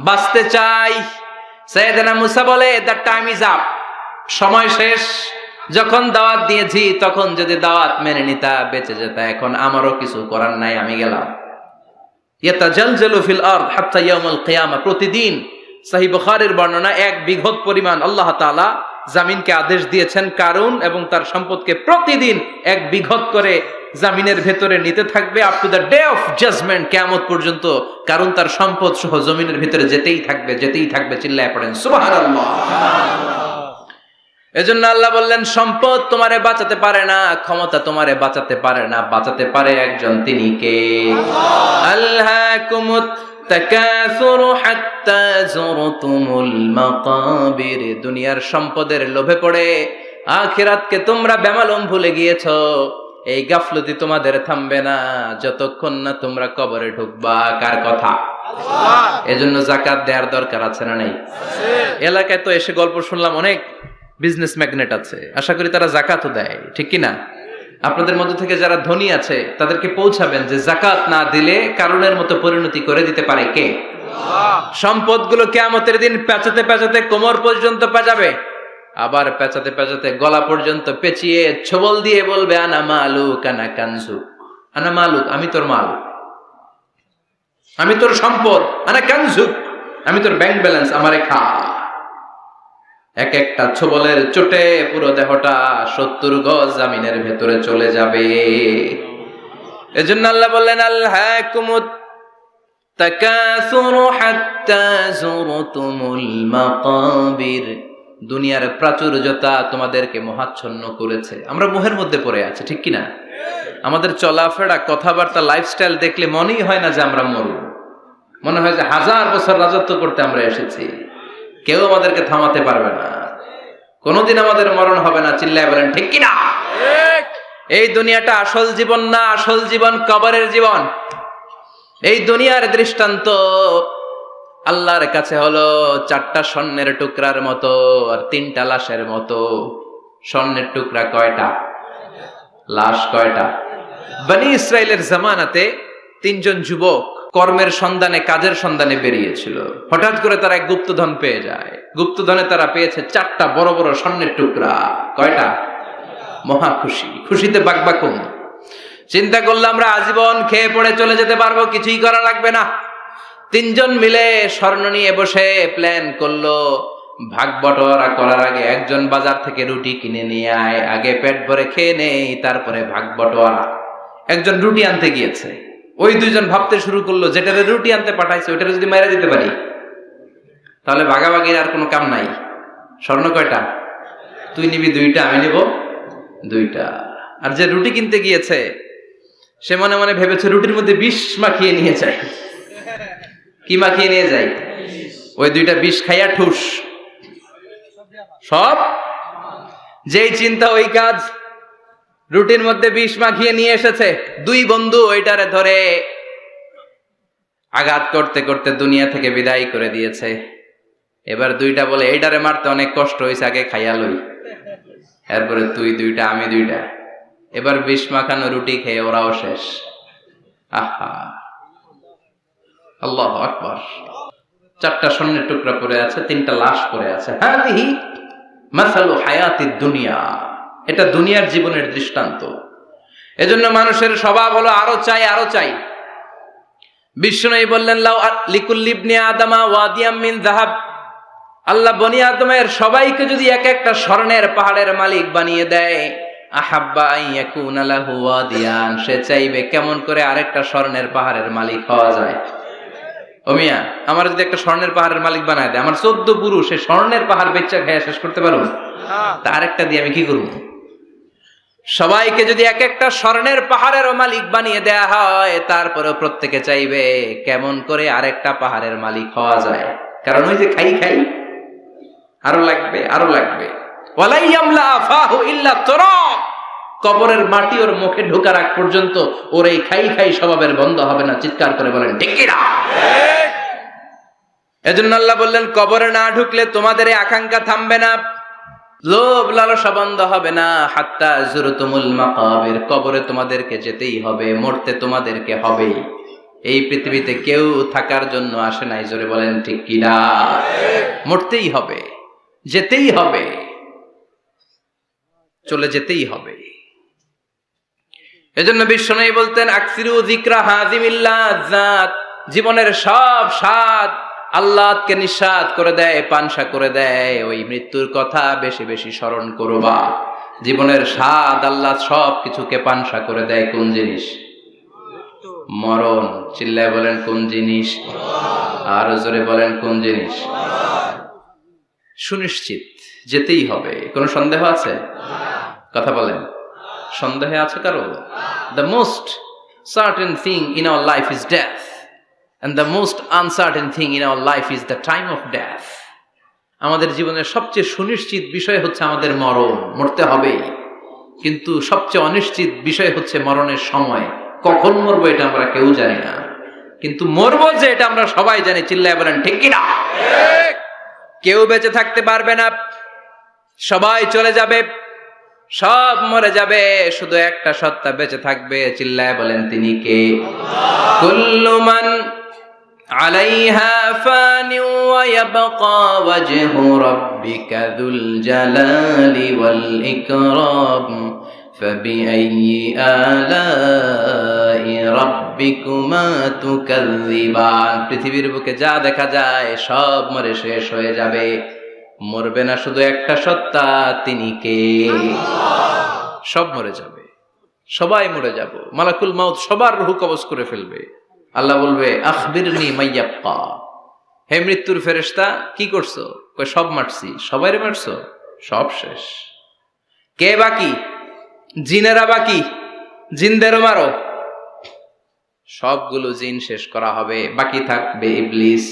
বাঁচতে চাই। সাইয়েদনা মুসা বলে দ্য টাইম ইজ আপ, সময় শেষ। যখন দাওয়াত দিয়েছি তখন যদি দাওয়াত মেনে নিতা বেঁচে যেতা, এখন আমারও কিছু করার নাই, আমি গেলাম। ইয়াতাজালজালু ফিল আরদ হাত্তা ইয়াউমুল কিয়ামা, প্রতিদিন সহিহ বুখারীর বর্ণনা 1 বিঘত পরিমাণ আল্লাহ তাআলা জমিনকে আদেশ দিয়েছেন কারুন এবং তার সম্পদকে প্রতিদিন 1 বিঘত করে জমিনের ভেতরে নিতে থাকবে, up to the day of judgement, কিয়ামত পর্যন্ত কারুন তার সম্পদ সহ জমিনের ভিতরে যেতেই থাকবে, যেতেই থাকবে। চিল্লায় পড়েন সুবহানাল্লাহ। এজন্য আল্লাহ বললেন সম্পদ তোমারে বাঁচাতে পারে না, ক্ষমতা তোমারে বাঁচাতে পারে না, বাঁচাতে পারে একজন, তিনি কে? আল্লাহকুমুত তাকাসুরু হাত্তা যুরতুমুল মাকাবির, দুনিয়ার সম্পদের লোভে পড়ে আখিরাতকে তোমরা বেমালুম ভুলে গিয়েছো। এই গাফলতি তোমাদের থামবে না যতক্ষণ না তোমরা কবরে ঢুকবা। কার কথা? আল্লাহ। এজন্য যাকাত দেওয়ার দরকার আছে না নাই? এলাকায় তো এসে গল্প শুনলাম অনেক বিজনেস ম্যাগনেট আছে, আশা করি তারা যাকাতও দেয়, ঠিক কি না? আপনাদের মধ্যে থেকে যারা ধনী আছে তাদেরকে পৌঁছাবেন যে যাকাত না দিলে কারণের মতো পরিণতি করে দিতে পারে কে? আল্লাহ। সম্পদগুলো কিয়ামতের দিন পেঁচাতে পেঁচাতে কোমর পর্যন্ত পেঁচাবে, আবার পেঁচাতে পেঁচাতে গলা পর্যন্ত পেঁচিয়ে ছবল দিয়ে বলবে আনা মালুক আনা কানজুক, আনা মালুক, আমি তোর মাল, আমি তোর সম্পদ, আনা কানজুক, আমি তোর ব্যাংক ব্যালেন্স, আমারে খা। এক একটা ছোবলের চোটে পুরো দেহটা 70 গজ জামিনের ভেতরে চলে যাবে। এজন্য আল্লাহ বললেন আল্হাকুমুত তাকাসুরু হাত্তা যুরতুমুল মাকাবির। দুনিয়ার প্রাচুর্যতা তোমাদেরকে মোহাচ্ছন্ন করেছে। আমরা মোহের মধ্যে পড়ে আছি, ঠিক কি না? আমাদের চলাফেরা, কথাবার্তা, লাইফস্টাইল দেখলে মনেই হয় না যে আমরা মরব। মনে হয় যে 1000 বছর রাজত্ব করতে আমরা এসেছি, কেউ আমাদেরকে থামাতে পারবে না, কোনোদিন আমাদের মরণ হবে না। চিল্লায় বলেন ঠিক কি না? এই দুনিয়াটা আসল জীবন না, আসল জীবন কবরের জীবন। এই দুনিয়ার দৃষ্টান্ত আল্লাহর কাছে হলো 4টা স্বর্ণের টুকরার মতো আর 3টা লাশের মতো। স্বর্ণের টুকরা কয়টা? লাশ কয়টা? বনি ইসরাইলের জামানাতে 3 জন যুবক কর্মের সন্ধানে, কাজের সন্ধানে বেরিয়েছিল। হঠাৎ করে তারা এক গুপ্তধন পেয়ে যায়। গুপ্তধনে তারা পেয়েছে 4টা বড় বড় স্বর্ণের টুকরা। কয়টা? মহা খুশি, খুশিতে বাকবাকুম। চিন্তা করলাম আমরা আজীবন খেয়ে পড়ে চলে যেতে পারবো, কিছুই করা লাগবে না। 3 জন মিলে স্বর্ণ নিয়ে বসে প্ল্যান করলো, ভাগ বটোয়ারা করার আগে একজন বাজার থেকে রুটি কিনে নিয়ে আয়, আগে পেট ভরে খেয়ে নেই, তারপরে ভাগ বটোয়ারা। একজন রুটি আনতে গিয়েছে, ওই 2 জন ভাবতে শুরু করলো যেটারে রুটি আনতে পাঠাইছে ওইটারে যদি মাইরা দিতে পারি তাহলে ভাগাভাগির আর কোনো কাম নাই। স্বর্ণ কয়টা? তুই নিবি 2টা, আমি নিব 2টা। আর যে রুটি কিনতে গিয়েছে সে মনে মনে ভেবেছে রুটির মধ্যে বিষ মাখিয়ে নিয়ে যায়। কি মাখিয়ে নিয়ে যায়? ওই 2টা বিষ খাইয়া ঠুস সব। যেই চিন্তা ওই কাজ। রুটির মধ্যে বিষ মাখিয়ে নিয়ে এসেছে। 2 বন্ধু ওইটারে ধরে আঘাত করতে করতে দুনিয়া থেকে বিদায় করে দিয়েছে। এবার 2টা বলে এইটারে মারতে অনেক কষ্ট হয়েছে, আগে খাইয়া লই, এরপরে তুই 2টা, আমি 2টা। এবার বিষ মাখানো রুটি খেয়ে ওরাও শেষ। আহা, আল্লাহু আকবার। 4টা স্বর্ণের টুকরা পড়ে আছে, 3টা লাশ পড়ে আছে। হাদিহি মাসালু হায়াতিদ দুনিয়া। এটা দুনিয়ার জীবনের দৃষ্টান্ত। এজন্য মানুষের স্বভাব হলো আরো চাই, আরো চাই। বিষ্ণু বললেন লাউ লিকুল্লি ইবনি আদামা ওয়াদিয়াম মিন যাহাব। আল্লাহ বনি আদমের সবাইকে যদি এক একটা স্বর্ণের পাহাড়ের মালিক বানিয়ে দেয়, আহাব্বা আন ইয়াকুনা লাহু ওয়াদিয়ান, সে চাইবে কেমন করে আরেকটা স্বর্ণের পাহাড়ের মালিক হওয়া যায়। ও মিয়া, আমার যদি একটা স্বর্ণের পাহাড়ের মালিক বানায় দেয়, আমার 14 পুরুষ সে স্বর্ণের পাহাড় বেচা খেয়ে শেষ করতে পারবো? তা আরেকটা দিয়ে আমি কি করবো? সবাইকে যদি এক একটা স্বর্ণের পাহাড়ের মালিক বানিয়ে দেয়া হয়, তারপরেও প্রত্যেকে চাইবে কেমন করে আরেকটা পাহাড়ের মালিক হওয়া যায়। কারণ ওই যে খাই খাই, আরো লাগবে, আরো লাগবে। ওয়ালাই ইয়ামলা আফাহু ইল্লা তুরাব। কবরের মাটি ওর মুখে ঢোকার আগ পর্যন্ত ওর এই খাই খাই স্বভাবের বন্ধ হবে না। চিৎকার করে বলেন ঠিক কি না? এজন্য আল্লাহ বললেন কবরে না ঢুকলে তোমাদের এই আকাঙ্ক্ষা থামবে না, লোভ লালসা বন্ধ হবে না। হাত্তা যুরতুমুল মাকাবির। কবরে তোমাদেরকে যেতেই হবে, মরতে তোমাদেরকে হবেই। এই পৃথিবীতে কেউ থাকার জন্য আসে নাই, জোরে বলেন ঠিক কি না? মরতেই হবে, যেতেই হবে, চলে যেতেই হবে। এজন্য বিশ্বনবী বলতেন আকসিরু যিকরা হাযিমিল লাযাত। জীবনের সব স্বাদ আল্লাহকে নিঃস্বাদ করে দেয়, পানসা করে দেয়। ওই মৃত্যুর কথা বেশি বেশি স্মরণ করবা। জীবনের স্বাদ আল্লাহ সব কিছুকে পানসা করে দেয়। কোন জিনিস? মরণ। চিল্লায় বলেন কোন জিনিস? আর জোরে বলেন কোন জিনিস? সুনিশ্চিত যেতেই হবে। কোনো সন্দেহ আছে? কথা বলেন, সন্দেহে আছে কারো? The most certain thing in our life is death, and the most uncertain thing in our life is the time of death. আমাদের জীবনের সবচেয়ে সুনিশ্চিত বিষয় হচ্ছে আমাদের মরণ, মরতে হবেই। কিন্তু সবচেয়ে অনিশ্চিত বিষয় হচ্ছে মরণের সময়। কখন মরবো এটা আমরা কেউ জানি না, কিন্তু মরবো যে এটা আমরা সবাই জানি। চিল্লায় বলেন ঠিক কি না? কেউ বেঁচে থাকতে পারবে না, সবাই চলে যাবে, সব মরে যাবে, শুধু একটা সত্তা বেঁচে থাকবে। চিল্লায় বলেন তিনি কে? কুল্লু মান আলাইহা ফানি ওয়া ইয়াবকা ওয়াজহু রাব্বিকা যুল জালালি ওয়াল ইকরাম ফাবিআইয়ি আলাই রাব্বিকুমা তুকাযযিবান। পৃথিবীর বুকে যা দেখা যায় সব মরে শেষ হয়ে যাবে, মরবে না শুধু একটা সত্তা, তিনি কে? সব মরে যাবে, সবাই মরে যাব। মালাকুল মাউত সবার রূহ কবজ করে ফেলবে। আল্লাহ বলবে আখবিরনি মাইয়াব্বা, হে মৃত্যুর ফেরেশতা কি করছো? কই সব মারছি। সবাইরে মারছো? সব শেষ। কে বাকি? জিনেরা বাকি, জিনদেরও মারো। সবগুলো জিন শেষ করা হবে, বাকি থাকবে ইবলিস।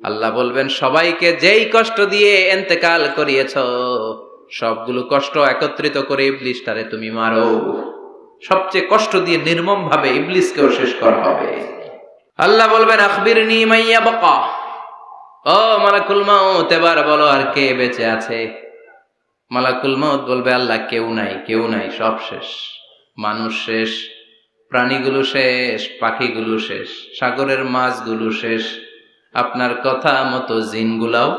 আল্লাহ বলবেন সবাইকে যেই কষ্ট দিয়ে ইন্তেকাল করিয়েছ, সবগুলো কষ্ট একত্রিত করে ইবলিসটারে তুমি মারো। সবচেয়ে কষ্ট দিয়ে নির্মম ভাবে ইবলিসকেও শেষ করা হবে। আল্লাহ বলবেন আখবিরনি মাইয়াবকা, ও মালাকুল মাউত এবার বলো আর কে বেঁচে আছে? মালাকুল মাউত বলবে আল্লাহ কেউ নাই, কেউ নাই, সব শেষ। মানুষ শেষ, প্রাণীগুলো শেষ, পাখিগুলো শেষ, সাগরের মাছগুলো শেষ, আপনার কথা মতো জিনগুলাও।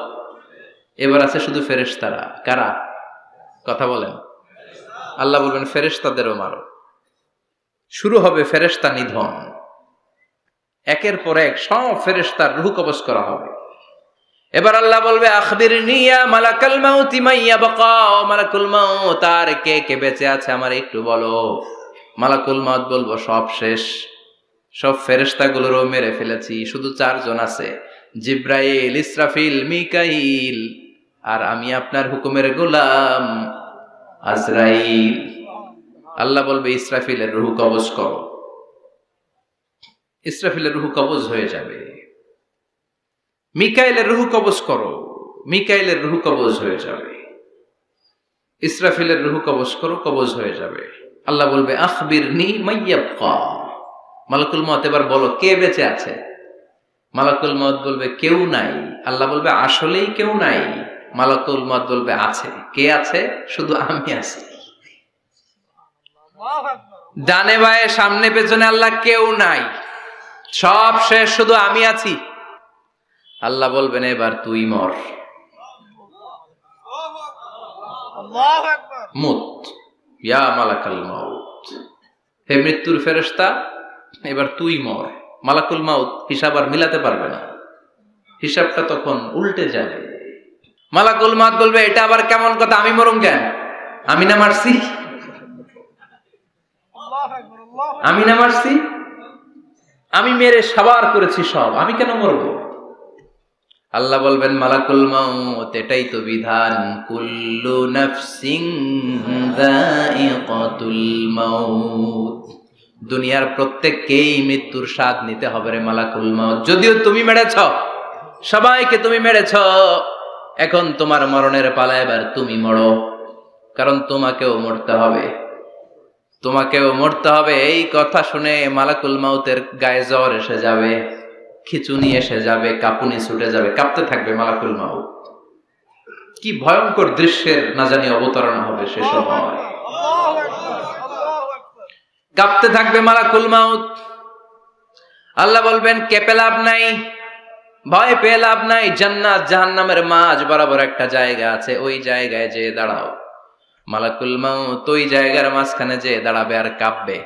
এবার আছে শুধু ফেরেশতারা। কারা? কথা বলেন। আল্লাহ বলবেন ফেরেশতাদেরও মারো। শুরু হবে ফেরেশতা নিধন। একের পর এক সব ফেরেশতার রূহ কবজ করা হবে। এবার আল্লাহ বলবে আখবিরনি ইয়া মালাকাল মাউত মাইয়াবকা, ও মালাকুল মাউত আর কে কে বেঁচে আছে আমার একটু বলো। মালাকুল মাউত বলবো সব শেষ, সব ফেরেশতাগুলোরও মেরে ফেলেছি, শুধু 4 জন আছে, জিব্রাইল, ইসরাফিল, মিকাইল, আর আমি আপনার হুকুমের গোলাম আজরাইল। আল্লাহ বলবে ইসরাফিলের রূহ কবজ করো। ইসরাফিলের রূহ কবজ হয়ে যাবে। মিকাইলের রূহ কবজ করো, মিকাইলের রূহ কবজ হয়ে যাবে। ইসরাফিলের রূহ কবজ করো, কবজ হয়ে যাবে। আল্লাহ বলবে আখবিরনি মাইয়াবকা, মালাকুল মউত এবার বলো কে বেঁচে আছে? মালাকুল মউত বলবে কেউ নাই। আল্লাহ বলবে আসলেই কেউ নাই? মালাকুল মউত বলবে আছে। কে আছে? শুধু আমি আছি। ডানে বায়ে সামনে পেছনে আল্লাহ কেউ নাই, সব শেষ, শুধু আমি আছি। আল্লাহ বলবেন এবার তুই মর। মুত ইয়া মালাকাল মাউত, হে মৃত্যুর ফেরেশতা এবার তুই মর। মালাকুল মাউত হিসাব আর মিলাতে পারবে না, হিসাবটা তখন উল্টে যাবে। মালাকুল মাউত বলবে এটা আবার কেমন কথা? আমি মরুম কেন? আমি না মারছি? আমি না মারছি? আমি মেরে সাবার করেছি সব, আমি কেন মরবো? আল্লাহ বলবেন মালাকুল মাউত এটাই তো বিধান, কুল্লু নাফসিন যায়িকাতুল মাউত, দুনিয়ার প্রত্যেককেই মৃত্যুর স্বাদ নিতে হবে রে মালাকুল মাউত। যদিও তুমি মেরেছ, সবাইকে তুমি মেরেছ, এখন তোমার মরণের পালা, এবার তুমি মরো, কারণ তোমাকেও মরতে হবে, তোমাকেও মরতে হবে। এই কথা শুনে মালাকুল মাউতের গায়ে জ্বর এসে যাবে, খিচুনি এসে যাবে, কাঁপুনি ছুটে যাবে, কাঁপতে থাকবে মালাকুল মাউত। কি ভয়ঙ্কর দৃশ্যের না জানি অবতারণা হবে সে সময়। কাঁপতে থাকবে মালাকুল মাউত। আল্লাহ বলবেন কেঁপে লাভ নাই, ভয় পেয়ে লাভ নাই, জান্নাত জাহান্নামের মাঝ বরাবর একটা জায়গা আছে, ওই জায়গায় যেয়ে দাঁড়াও। মালাকুল মাউত ওই জায়গার মাঝখানে যেয়ে দাঁড়াবে আর কাঁপবে।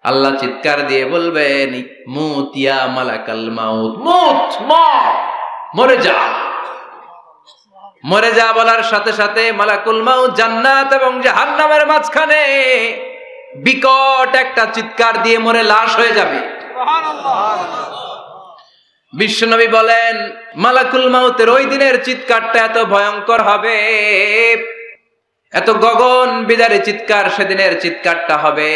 আল্লাহ চিৎকার দিয়ে বলবেন মুত ইয়া মালাকাল মাউত, মুত, মরে যা, মরে যা। বলার সাথে সাথে মালাকুল মাউত জান্নাত এবং জাহান্নামের মাঝখানে বিকট একটা চিৎকার দিয়ে মরে লাশ হয়ে যাবে। বিশ্বনবী বলেন মালাকুল মাউতের ওই দিনের চিৎকারটা এত ভয়ঙ্কর হবে, এত গগন বিদারী চিৎকার সেদিনের চিৎকারটা হবে।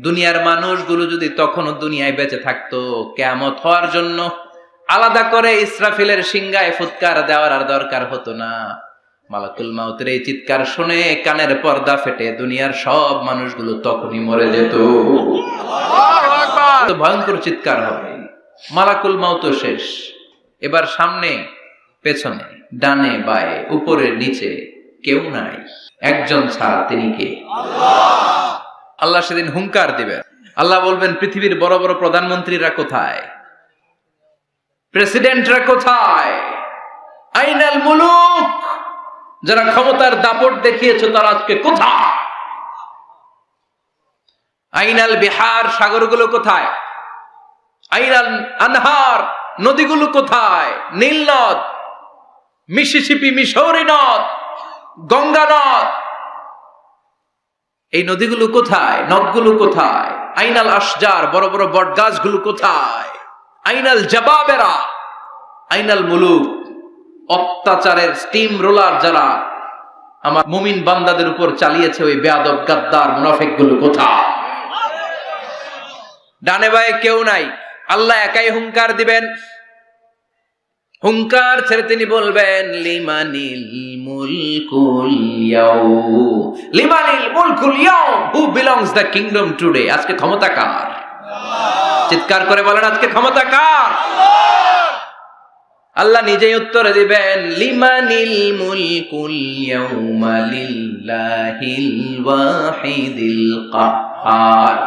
দুনিয়ার মানুষগুলো যদি তখনও দুনিয়ায় বেঁচে থাকতো, কিয়ামত হওয়ার জন্য আলাদা করে ইসরাফিলের সিংহায় ফুৎকার দেওয়ার আর দরকার হতো না। মালাকুল মাউতের এই চিৎকার শুনে কানের পর্দা ফেটে দুনিয়ার সব মানুষগুলো তখনই মরে যেত। ভয়ঙ্কর চিৎকার হবে। মালাকুল মাউত শেষ। এবার সামনে পেছনে ডানে বায়ে উপরে নিচে কেউ নাই, একজন ছাড়া, তিনি কে? আল্লাহ সেদিন হুঙ্কার দিবেন। আল্লাহ বলবেন পৃথিবীর বড় বড় প্রধানমন্ত্রীরা কোথায়? প্রেসিডেন্টরা কোথায়? আইনাল মুলুক, যারা ক্ষমতার দাপট দেখিয়েছে তারা আজকে কোথায়? আইনাল বিহার, সাগরগুলো কোথায়? আইনাল আনহার, নদীগুলো কোথায়? নীল নদ, মিসিসিপি, মিসৌরি নদ, গঙ্গা নদ, এই নদীগুলো কোথায়? নদগুলো কোথায়? আইনাল আশজার, বড় বড় বট গাছগুলো কোথায়? আইনাল জাবাবেরা, আইনাল মুলুক, অত্যাচারের স্টিম রোলার যারা আমার মুমিন বান্দাদের উপর চালিয়েছে, ওই বেয়াদব গাদ্দার মুনাফিক গুলো কোথায়? ডানে বায়ে কেউ নাই, আল্লাহ একাই হুঙ্কার দিবেন। হুঙ্কার ছেড়ে তিনি বলবেন, লিমানিল মুলকুল ইয়াউম, লিমানিল মুলকুল ইয়াউম, who belongs the kingdom today. আজকে ক্ষমতা কার? চিৎকার করে বলেন, আজকে ক্ষমতা কার? আল্লাহ নিজেই উত্তর দিবেন, লিমানিল মুলকুল ইয়াউমা লিল্লাহিল ওয়াহিদিল কাহ্হার।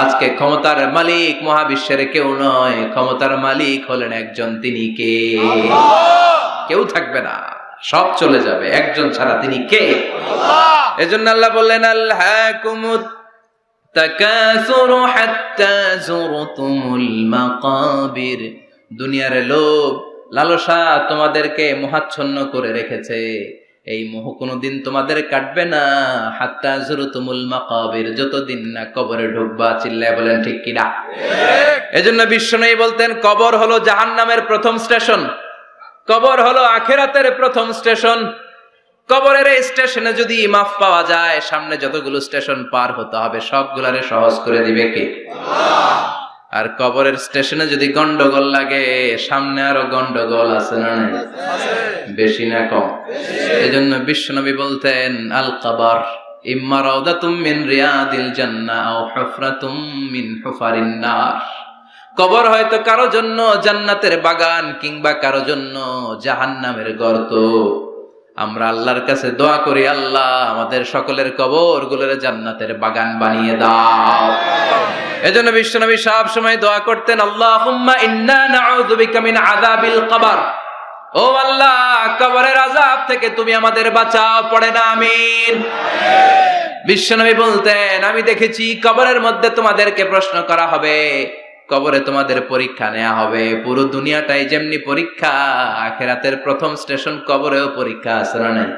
আজকে ক্ষমতার মালিক মহাবিশ্বের কেউ নয়, ক্ষমতার মালিক হলেন একজন, তিনি কে? কেউ থাকবে না, সব চলে যাবে, একজন ছাড়া তিনি কে? এজন্য আল্লাহ বললেন, আল্লাহকুমুত তাকাসুরু হাত্তা যুরতুমুল মাকাবির। দুনিয়ার লোভ লালসা তোমাদেরকে মোহাচ্ছন্ন করে রেখেছে, এই মোহ কোনোদিন তোমাদের কাটবে না। হাত্তা যুরতুমুল মাকাবির, যতদিন না কবরে ঢুকবা। চিল্লায় বলেন ঠিক কিনা? এজন্য বিশ্বনবী বলতেন, কবর হলো জাহান্নামের প্রথম স্টেশন, কবর হলো আখিরাতের প্রথম স্টেশন। কবরের এই স্টেশনে যদি মাফ পাওয়া যায়, সামনে যতগুলো স্টেশন পার হতে হবে সবগুলারে সহজ করে দিবে কে? আর কবরের স্টেশনে যদি গন্ডগোল লাগে, সামনে আরো গন্ডগোল আছে না নাই? বেশি না কম? এজন্য বিশ্বনবী বলতেন, আল কবর ইম্মা রাউদাতুম মিন রিয়াদিল জান্নাহ আও হুফরাতুম মিন হুফারিন নার। কবর হয়তো কারো জন্য জান্নাতের বাগান, কিংবা কারো জন্য জাহান্নামের গর্ত। আমরা আল্লাহর কাছে দোয়া করি, আল্লাহ আমাদের সকলের কবর গুলোরে জান্নাতের বাগান বানিয়ে দাও। এজন্য বিশ্বনবী সব সময় দোয়া করতেন, আল্লাহুম্মা ইন্না নাউযু বিকা মিন আযাবিল কবর। ও আল্লাহ, কবরের আযাব থেকে তুমি আমাদের বাঁচাও। পড়ে না আমিন? বিশ্বনবী বলতেন, আমি দেখেছি কবরের মধ্যে তোমাদেরকে প্রশ্ন করা হবে, কবরে তোমাদের পরীক্ষা নেওয়া হবে। পুরো দুনিয়াটাই যেমনি পরীক্ষা, আখিরাতের প্রথম স্টেশন কবরেও পরীক্ষা আছে না নাই?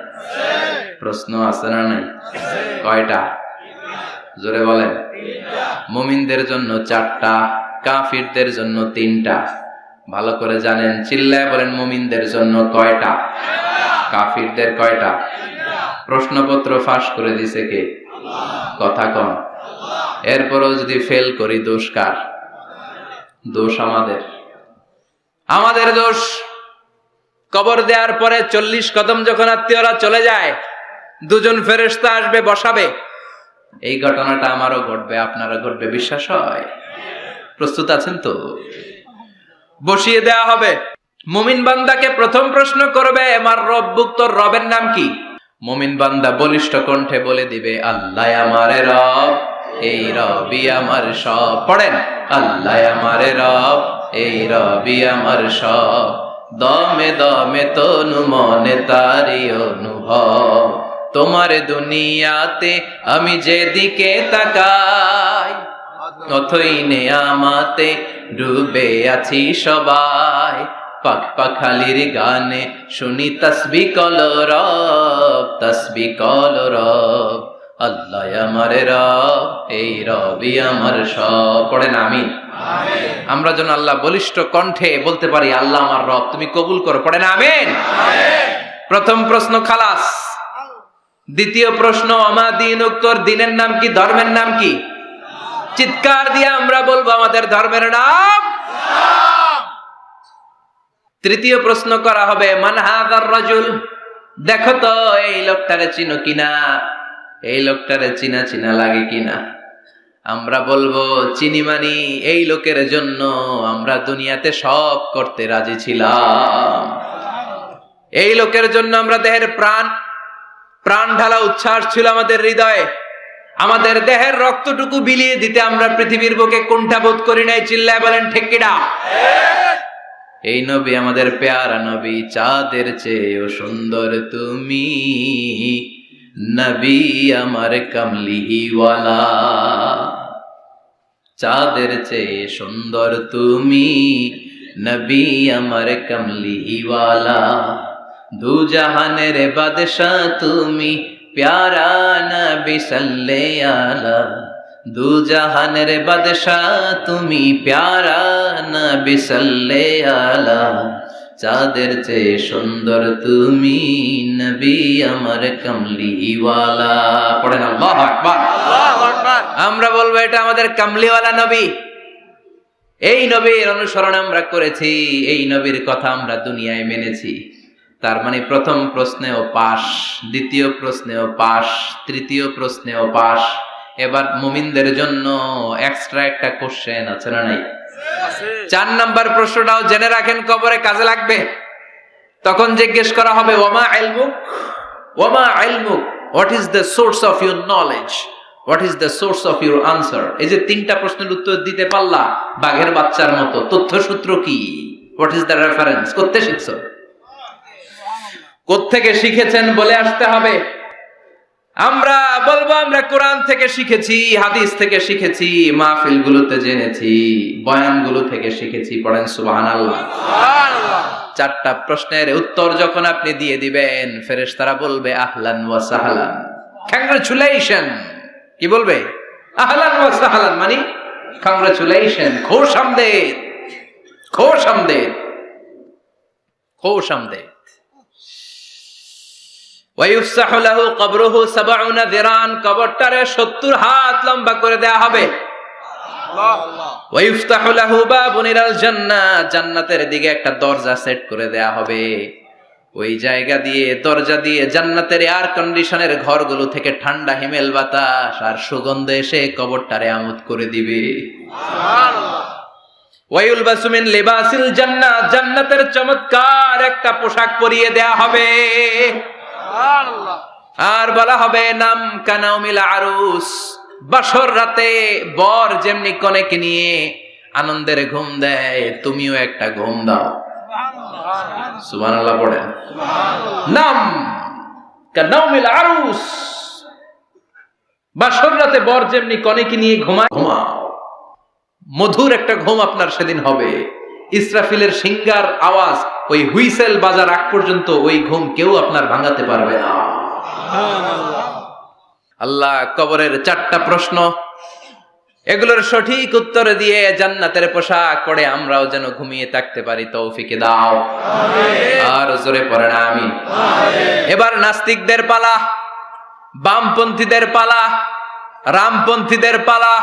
প্রশ্ন আছে না নাই? কয়টা? জোরে বলেন। মুমিনদের জন্য 4টা, কাফিরদের জন্য 3টা। ভালো করে জানেন, চিল্লায় বলেন, মুমিনদের জন্য কয়টা? কাফিরদের কয়টা? প্রশ্নপত্র ফাঁস করে দিছে কে? কথা কন। এরপরও যদি ফেল করি, দোষ কার? দোষ আমাদের, আমাদের দোষ। কবর দেওয়ার পরে 40 কদম যখন আত্মীয়রা চলে যায়, 2জন ফেরেশতা আসবে, বসাবে। এই ঘটনাটা আমারও ঘটবে, আপনারও ঘটবে, বিশ্বাস হয়? প্রস্তুত আছেন তো? বসিয়ে দেয়া হবে। মুমিন বান্দাকে প্রথম প্রশ্ন করবে, আমার রব্বুক, তোর রবের নাম কি? মুমিন বান্দা বলিষ্ঠ কণ্ঠে বলে দিবে, আল্লাহ আমারে রব, এই রবি আমার সব। পড়েন, আল্লাহ আমারে রব, এই রবি আমার সব। দমে দমে তনু মনে তারি অনুভব। তোমার দুনিয়াতে আমি যেদিকে তাকাই, অথই নেয়ামাতে ডুবে আছি সবাই। পাখ পাখালির গানে শুনি তসবিহ কলরব, তসবিহ কলরব। আল্লাহ আমার রব, এই রবি আমার সব। পড়েন আমিন। আমরা যেন আল্লাহ বলিষ্ঠ কণ্ঠে বলতে পারি, আল্লাহ আমার রব, তুমি কবুল করো। পড়েন আমিন। প্রথম প্রশ্ন খালাস। দ্বিতীয় প্রশ্ন, আমা দীনুক, তোর দিনের নাম কি, ধর্মের নাম কি? চিৎকার দিয়ে আমরা বলবো, আমাদের ধর্মের নাম। তৃতীয় প্রশ্ন করা হবে, মান হাযার রাজুল, দেখো তো এই লোকটারে চিনো কিনা, এই লোকটারে চিনা চিনা লাগে কিনা। আমরা বলবো, চিনি মানি, এই লোকের জন্য আমরা দুনিয়াতে সব করতে রাজি ছিলাম। এই লোকের জন্য আমরা দেহের প্রাণ ঢালা উচ্ছ্বাস ছিল আমাদের হৃদয়ে। আমাদের দেহের রক্তটুকু বিলিয়ে দিতে আমরা পৃথিবীর বুকে কুণ্ঠাবোধ করি নাই। চিল্লায় বলেন ঠিক কিনা? এই নবী আমাদের পেয়ারা নবী, চাঁদের চেয়েও সুন্দর তুমি, নবী আমার কামলিওয়ালা। চাঁদের চেয়ে সুন্দর তুমি, নবী আমার কামলিওয়ালা। দু জাহানের বাদশাহ তুমি, প্যারা নবী সাল্লে আলা। দু জাহানের বাদশাহ তুমি, প্যারা নবী সাল্লে আলা। চাঁদের চেয়ে সুন্দর তুমি, নবী আমার কামলিওয়ালা। পড়েন আল্লাহু আকবার। আল্লাহু আকবার। আমরা বলবো এটা আমাদের কামলিওয়ালা নবী। এই নবীর অনুসরণ আমরা করেছি, এই নবীর কথা আমরা দুনিয়ায় মেনেছি। তার মানে প্রথম প্রশ্নেও পাস, দ্বিতীয় প্রশ্নেও পাস, তৃতীয় প্রশ্নেও পাস। এবার মুমিনদের জন্য এক্সট্রা একটা কোশ্চেন আছে না নাই? 4 নাম্বার প্রশ্নটাও জেনে রাখেন, কবরে কাজে লাগবে। তখন জিজ্ঞেস করা হবে, ওয়ামা ইলমুক, ওয়ামা ইলমুক, what is the source of your knowledge, what is the source of your answer. এই যে 3টা প্রশ্নের উত্তর দিতে পারলা বাঘের বাচ্চার মতো, তথ্যসূত্র কি? What is the reference? করতে শিখছো, কোত্থেকে শিখেছেন বলে আসতে হবে। আমরা বলবো আমরা কোরআন থেকে শিখেছি, হাদিস থেকে শিখেছি, মাহফিলগুলোতে জেনেছি, বয়ানগুলো থেকে শিখেছি। পড়েন সুবহানাল্লাহ। সুবহানাল্লাহ। 4টা প্রশ্নের উত্তর যখন আপনি দিয়ে দিবেন, ফেরেশতারা বলবে আহলান ওয়া সাহলান, কংগ্রাচুলেশন। কি বলবে? আহলান ওয়া সাহলান, মানে কংগ্রাচুলেশন, খুশ আমদেদ, খুশ আমদেদ, খুশ আমদেদ। ওয়ায়ুফসাহু লাহু কবরুহু 70 যিরান, কবরটারে 70 হাত লম্বা করে দেয়া হবে। আল্লাহ। ওয়ায়ুফতাহু লাহু বাবুন ইলাল জান্নাহ, জান্নাতের দিকে একটা দরজা সেট করে দেয়া হবে। ওই জায়গা দিয়ে, দরজা দিয়ে জান্নাতের এয়ার কন্ডিশনের ঘরগুলো থেকে ঠান্ডা হিমেল বাতাস আর সুগন্ধ এসে কবরটারে আমোদ করে দিবে। সুবহানাল্লাহ। ওয়ায়ুলবাসু মিন লিবাসিল জান্নাহ, জান্নাতের চমৎকার একটা পোশাক পরিয়ে দেয়া হবে। সুবহানাল্লাহ। আর বলা হবে নাম কানাউমিল আরুস, বাসর রাতে বর যেমনি কনেকে নিয়ে আনন্দের ঘুম দেয়, তুমিও একটা ঘুম দাও। সুবহানাল্লাহ পড়েন। নাম কানাউমিল আরুস, বাসর রাতে বর যেমনি কনেকে নিয়ে ঘুমায়, ঘুমাও। মধুর একটা ঘুম আপনার সেদিন হবে। ইসরাফিলের সিঙ্গার আওয়াজ, ওই হুইসেল বাজার আগ পর্যন্ত ওই ঘুম কেউ আপনার ভাঙাতে পারবে না। আল্লাহ কবরের 4টা প্রশ্ন, এগুলোর সঠিক উত্তর দিয়ে জান্নাতের পোশাক পরে আমরাও যেন ঘুমিয়ে থাকতে পারি, তৌফিক দাও। আর জোরে পড়েন আমিন। এবার নাস্তিকদের পালা, বামপন্থীদের পালা, রামপন্থীদের পালা,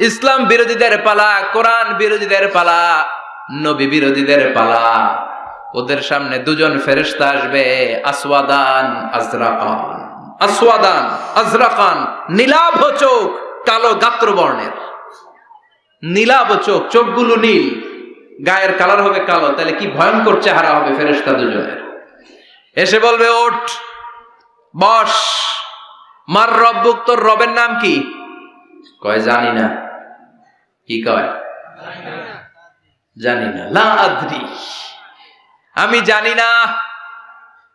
ইসলাম বিরোধীদের পালা, কোরআন বিরোধীদের পালা, নবী বিরোধীদের পালা। ওদের সামনে 2জন ফেরেশতা আসবে, আসওয়াদান আজরাকান, আসওয়াদান আজরাকান, নীলাভ চোখ, কালো গাত্র বর্ণের, নীলাভ চোখ, চোখগুলো নীল, গায়ের কালার হবে কালো। তাহলে কি ভয়ঙ্কর চেহারা হবে ফেরেশতা 2জনের। এসে বলবে, ওঠ, বস, মার রব্বুক, তোর রবের নাম কি? কয় জানি না। কি কয়? জানি না। লা আদরি, আমি জানি না।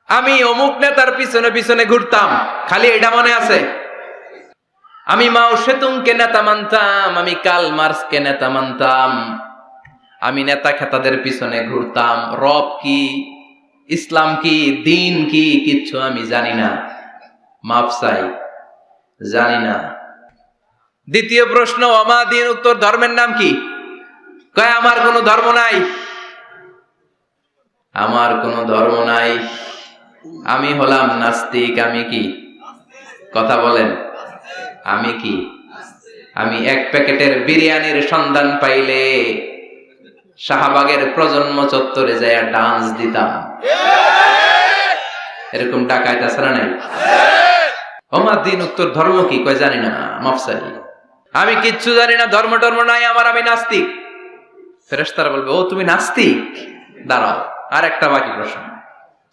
আমি অমুক নেতার পিছনে পিছনে ঘুরতাম, খালি এটা মনে আছে। আমি মাও সেতুংকে নেতা মানতাম, আমি কার্ল মার্কসকে নেতা মানতাম, আমি নেতা খেতাদের পিছনে ঘুরতাম। রব কি, ইসলাম কি, দিন কি, কিচ্ছু আমি জানি না। মাফ চাই, জানি না। দ্বিতীয় প্রশ্ন, ওমা দিন, উত্তর ধর্মের নাম কি? কয় আমার কোনো ধর্ম নাই, আমার কোনো ধর্ম নাই, আমি হলাম নাস্তিক। আমি কি? কথা বলেন, আমি কি? আমি 1 প্যাকেটের বিরিয়ানির সন্ধান পাইলে শাহবাগের প্রজন্ম চত্বরে যায় ডান্স দিতাম। এরকম ডাকাইত আছে না নাই? ওমা দিন, উত্তর ধর্ম কি? কয় জানি না, মাফসাই, আমি কিচ্ছু জানি না, ধর্ম টর্ম নাই আমার, আমি নাস্তিক। ফেরেশতারা বলবে, ও তুমি নাস্তিক, দাঁড়াও, আর একটা বাকি প্রশ্ন,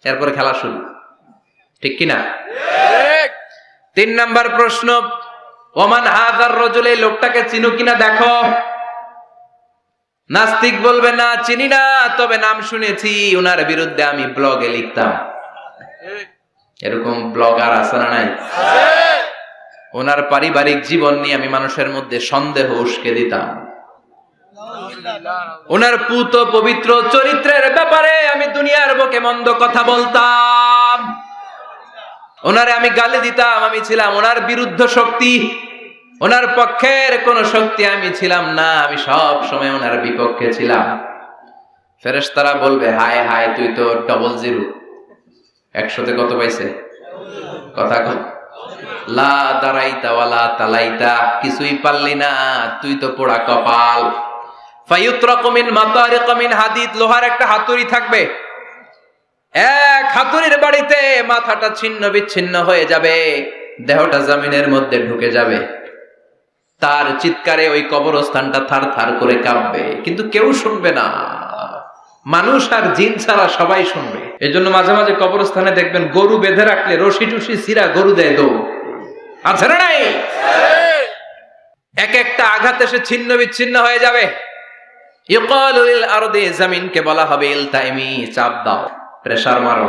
এরপরে খেলা শুরু। ঠিক কিনা? 3 নাম্বার প্রশ্ন, ওমান হাযার রাজুল, এই লোকটাকে চিনো কিনা দেখো। নাস্তিক বলবে, না চিনি না, তবে নাম শুনেছি, ওনার বিরুদ্ধে আমি ব্লগে লিখতাম। এরকম ব্লগার আছে না নাই? ওনার পারিবারিক জীবন নিয়ে আমি মানুষের মধ্যে সন্দেহ উস্কে দিতাম। ওনার পুত পবিত্র চরিত্রের ব্যাপারে আমি দুনিয়ার বুকে মন্দ কথা বলতাম, ওনারে আমি গালি দিতাম, আমি ছিলাম ওনার বিরুদ্ধ শক্তি, ওনার পক্ষের কোন শক্তি আমি ছিলাম না, আমি সব সময় ওনার বিপক্ষে ছিলাম। ফেরেশতারা বলবে, হায় হায়, তুই তো ডবল জিরো, 100তে কত পাইছে? কথা কর। লা দারাইতা ওয়ালা তালাইতা, কিছুই পারলি না, তুই তো পোড়া কপাল। ফায়ুতরাকু মিন মাতারিক মিন হাদিদ, লোহার একটা হাতুড়ি থাকবে, এক হাতুড়ির বাড়িতে মাথাটা ছিন্ন বিচ্ছিন্ন হয়ে যাবে, দেহটা জমিনের মধ্যে ঢুকে যাবে, তার চিৎকারে ওই কবরস্থানটা থার থার করে কাঁপবে, কিন্তু কেউ শুনবে না, মানুষ আর জিন ছাড়া সবাই শুনবে। এজন্য মাঝে মাঝে কবরস্থানে দেখবেন গরু বেঁধে রাখলে রশি টুসি ছিঁড়া গরু দেয় দৌড়, আছে না নাই? এক একটা আঘাত এসে ছিন্ন বিচ্ছিন্ন হয়ে যাবে। ইউকালু লিল আরদি, জমিনকে বলা হবে ইলতাইমি, চাপ দাও, প্রেসার মারো।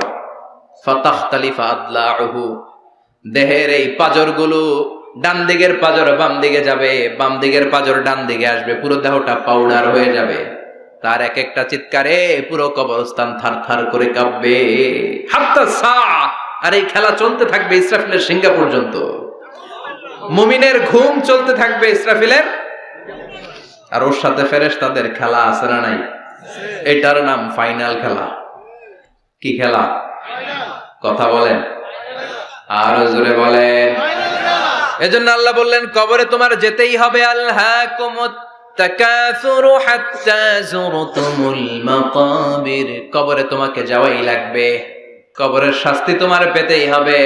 ফাতাখতালিফা আদলাউহু, দেহের এই পাজরগুলো, ডান দিকের পাজর বাম দিকে যাবে, বাম দিকের পাজর ডান দিকে আসবে, পুরো দেহটা পাউডার হয়ে যাবে। তার এক একটা চিৎকারে পুরো কবরস্থান থার থার করে কাঁপবে। হাত্তা সাআ, আর এই খেলা চলতে থাকবে ইসরাফিলের সিংহা পর্যন্ত। মুমিনের ঘুম চলতে থাকবে ইসরাফিলের, আর ওর সাথে ফেরেশতাদের খেলা আছে না নাই? এটার নাম ফাইনাল খেলা। কি খেলা? কথা বলেন, আরো জোরে বলেন। এজন্য আল্লাহ বললেন, কবরে তোমার যেতেই হবে। আলহাকুমুত তাকাসুরু হাত্তা যুরতুমুল মাকাবির, কবরে তোমাকে যাওয়াই লাগবে, কবরের শাস্তি তোমার পেতেই হবে,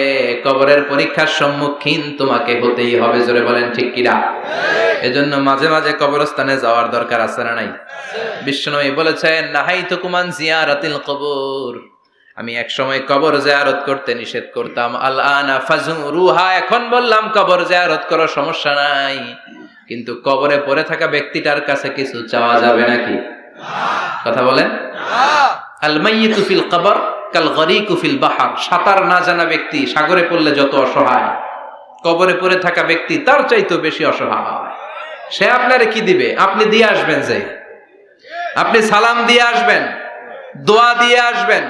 কবরের পরীক্ষার সম্মুখীন তোমাকে হতেই হবে। জোরে বলেন ঠিক কিনা? এজন্য মাঝে মাঝে কবরস্থানে যাওয়ার দরকার আছে না নাই? বিশ্বনবী বলেছেন, নাহাইতুকুম আন জিয়ারাতিল কবর, আমি এক সময় কবর জিয়ারত করতে নিষেধ করতাম, আল আনা ফাজুরুহা, এখন বললাম কবর জিয়ারত করো, সমস্যা নাই, কিন্তু কবরে পড়ে থাকা ব্যক্তিটার কাছে কিছু চাওয়া যাবে নাকি? কথা বলেন। আল মাইয়িতু ফিল কবর কাল গরিকু ফিল বাহর, সাঁতার না জানা ব্যক্তি সাগরে পড়লে যত অসহায়, কবরে পড়ে থাকা ব্যক্তি তার চাইতে বেশি অসহায়। সে আপনারে কি দিবে? আপনি দিয়ে আসবেন, যে আপনি সালাম দিয়ে আসবেন, দোয়া দিয়ে আসবেন,